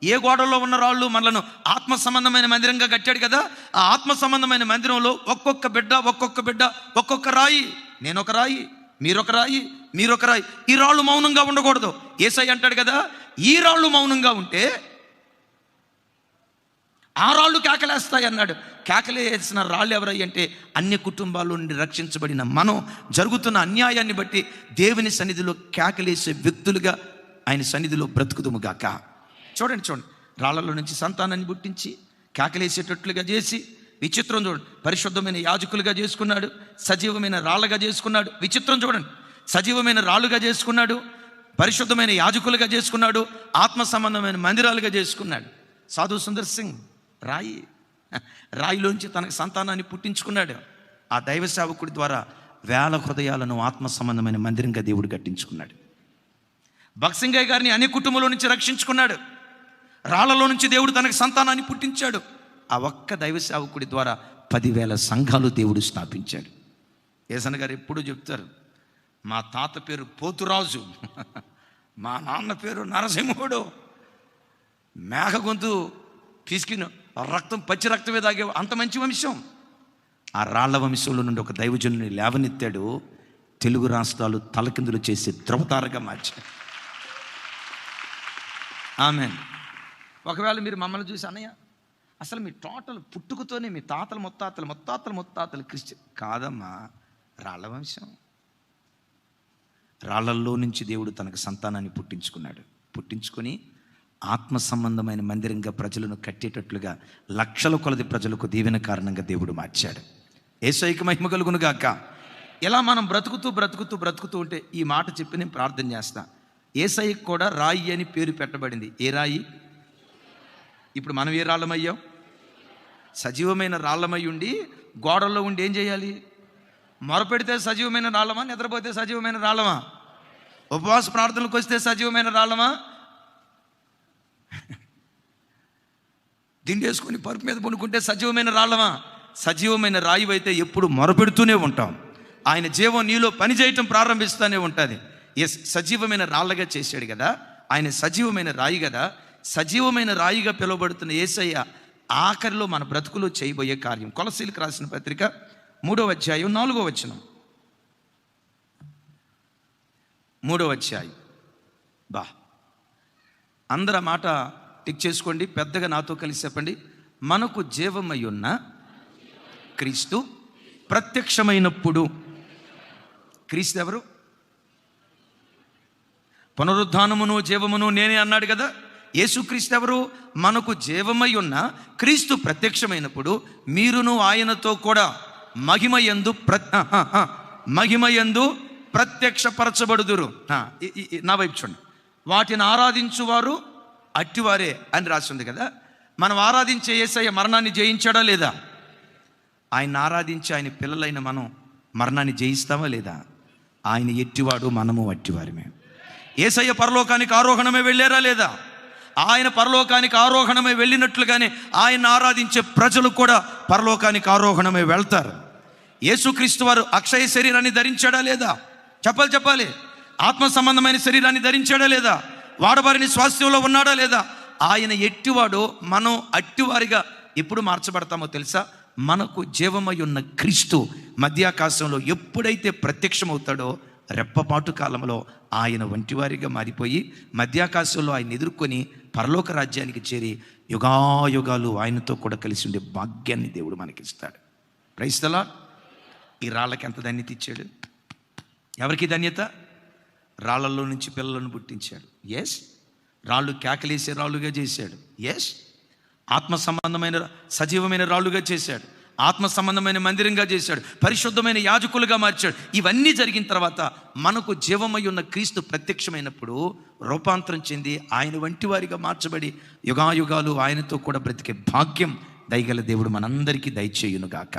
[SPEAKER 1] ఏ గోడలో ఉన్న రాళ్ళు? మనలను ఆత్మ సంబంధమైన మందిరంగా కట్టాడు కదా, ఆ ఆత్మ సంబంధమైన మందిరంలో ఒక్కొక్క బిడ్డ ఒక్కొక్క రాయి. నేనొక రాయి, మీరొక రాయి, మీరొక రాయి. ఈ రాళ్ళు మౌనంగా ఉండకూడదు. యేసయ్య అంటాడు కదా, ఈ రాళ్ళు మౌనంగా ఉంటే ఆ రాళ్ళు కేకలేస్తాయి అన్నాడు. కేకలేసిన రాళ్ళు ఎవరై అంటే అన్య కుటుంబాల నుండి రక్షించబడిన మనం జరుగుతున్న అన్యాయాన్ని బట్టి దేవుని సన్నిధిలో కేకలేసే వ్యక్తులుగా ఆయన సన్నిధిలో బ్రతుకుదుముగాక. చూడండి, రాళ్లలో నుంచి సంతానాన్ని పుట్టించి కేకలేసేటట్లుగా చేసి, విచిత్రం చూడండి, పరిశుద్ధమైన యాజకులుగా చేసుకున్నాడు, సజీవమైన రాళ్ళగా చేసుకున్నాడు. విచిత్రం చూడండి, సజీవమైన రాళ్ళుగా చేసుకున్నాడు, పరిశుద్ధమైన యాజకులుగా చేసుకున్నాడు, ఆత్మ సంబంధమైన మందిరాలుగా చేసుకున్నాడు. సాధు సుందర్ సింగ్ రాయిలోంచి తనకు సంతానాన్ని పుట్టించుకున్నాడు. ఆ దైవ సేవకుడి ద్వారా వేల హృదయాలను ఆత్మ సంబంధమైన మందిరంగా దేవుడు కట్టించుకున్నాడు. భక్సింగయ్య గారిని అనే కుటుంబంలో నుంచి రక్షించుకున్నాడు. రాళ్లలో నుంచి దేవుడు తనకు సంతానాన్ని పుట్టించాడు. ఆ ఒక్క దైవ సేవకుడి ద్వారా 10,000 సంఘాలు దేవుడు స్థాపించాడు. యేసన్న గారు ఎప్పుడూ చెప్తారు, మా తాత పేరు పోతురాజు, మా నాన్న పేరు నరసింహుడు, మేక గొంతు పిసికిన రక్తం పచ్చి రక్తమే తాగే అంత మంచి వంశం. ఆ రాళ్ల వంశంలో నుండి ఒక దైవజనుని లేవనెత్తాడు, తెలుగు రాష్ట్రాలు తలకిందులు చేసి ధ్రువతారగా మార్చాడు. ఆమేన్. ఒకవేళ మీరు మమ్మల్ని చూసి, అన్నయ్య అసలు మీ టోటల్ పుట్టుకతోనే మీ తాతలు ముత్తాతలు క్రిస్టియన్ కాదమ్మా, రాళ్ల వంశం. రాళ్లల్లో నుంచి దేవుడు తనకు సంతానాన్ని పుట్టించుకొని ఆత్మ సంబంధమైన మందిరంగా ప్రజలను కట్టేటట్లుగా లక్షల కొలది ప్రజలకు దీవెన కారణంగా దేవుడు మార్చాడు. యేసయ్యకు మహిమ కలుగును గాక. ఇలా మనం బ్రతుకుతూ ఉంటే ఈ మాట చెప్పి నేను ప్రార్థన చేస్తా. యేసయ్యకు కూడా రాయి అని పేరు పెట్టబడింది. ఏ రాయి? ఇప్పుడు మనం ఏ రాళ్ళమయ్యాం? సజీవమైన రాళ్ళమై ఉండి గోడల్లో ఉండి ఏం చేయాలి? మొరపెడితే సజీవమైన రాళ్ళమా, నిద్రపోతే సజీవమైన రాళ్ళమా? ఉపవాస ప్రార్థనలకు వస్తే సజీవమైన రాళ్ళమా? దిండేసుకొని పరుపు మీద పడుకుంటే సజీవమైన రాళ్ళమా? సజీవమైన రాయి అయితే ఎప్పుడు మొరపెడుతూనే ఉంటాం. ఆయన జీవం నీలో పనిచేయటం ప్రారంభిస్తూనే ఉంటుంది. ఎస్, సజీవమైన రాళ్ళగా చేశాడు కదా, ఆయన సజీవమైన రాయి కదా. సజీవమైన రాయిగా పిలువబడుతున్న యేసయ్య ఆఖరిలో మన బ్రతుకులో చేయబోయే కార్యం. కొలసీలకు రాసిన పత్రిక 3వ అధ్యాయం 4వ వచనం. 3వ అధ్యాయం. అందరూ మాట టిక్ చేసుకోండి, పెద్దగా నాతో కలిసి చెప్పండి. మనకు జీవమై ఉన్న క్రీస్తు ప్రత్యక్షమైనప్పుడు. క్రీస్తు ఎవరు? పునరుద్ధానమును జీవమును నేనే అన్నాడు కదా. యేసుక్రీస్తు ఎవరు? మనకు జీవమై ఉన్న క్రీస్తు ప్రత్యక్షమైనప్పుడు మీరును ఆయనతో కూడా మహిమయందు ప్రత్యక్షపరచబడుదురు. నా వైపు చూడండి. వాటిని ఆరాధించువారు అట్టివారే అని రాసి ఉంది కదా. మనం ఆరాధించే యేసయ్య మరణాన్ని జయించాడా లేదా? ఆయన ఆరాధించి ఆయన పిల్లలైన మనం మరణాన్ని జయిస్తామా లేదా? ఆయన ఎట్టివాడు, మనము అట్టివారమే. యేసయ్య పరలోకానికి ఆరోహణమే వెళ్ళారా లేదా? ఆయన పరలోకానికి ఆరోహణమే వెళ్ళినట్లుగానే ఆయన ఆరాధించే ప్రజలు కూడా పరలోకానికి ఆరోహణమే వెళ్తారు. యేసుక్రీస్తు వారు అక్షయ శరీరాన్ని ధరించాడా లేదా? చెప్పాలి. ఆత్మ సంబంధమైన శరీరాన్ని ధరించాడా లేదా? వాడబారిన స్వాస్థ్యంలో ఉన్నాడా లేదా? ఆయన ఎట్టివాడో మనం అట్టివారిగా ఎప్పుడు మార్చబడతామో తెలుసా? మనకు జీవమై ఉన్న క్రీస్తు మధ్యాకాశంలో ఎప్పుడైతే ప్రత్యక్షమవుతాడో రెప్పపాటు కాలంలో ఆయన వంటివారిగా మారిపోయి మధ్యాకాశంలో ఆయన ఎదుర్కొని పరలోక రాజ్యానికి చేరి యుగాయుగాలు ఆయనతో కూడా కలిసి ఉండే భాగ్యాన్ని దేవుడు మనకిస్తాడు. Praise the lord. ఈ రాళ్ళకి ఎంత ధన్యత ఇచ్చాడు? ఎవరికి ధన్యత? రాళ్లలో నుంచి పిల్లలను పుట్టించాడు. ఎస్. రాళ్ళు కేకలేసే రాళ్ళుగా చేశాడు. ఎస్. ఆత్మ సంబంధమైన సజీవమైన రాళ్ళుగా చేశాడు. ఆత్మ సంబంధమైన మందిరంగా చేశాడు. పరిశుద్ధమైన యాజకులుగా మార్చాడు. ఇవన్నీ జరిగిన తర్వాత మనకు జీవమై ఉన్న క్రీస్తు ప్రత్యక్షమైనప్పుడు రూపాంతరం చెంది ఆయన వంటి వారిగా మార్చబడి యుగాయుగాలు ఆయనతో కూడా బ్రతికే భాగ్యం దయగల దేవుడు మనందరికీ దయచేయునుగాక.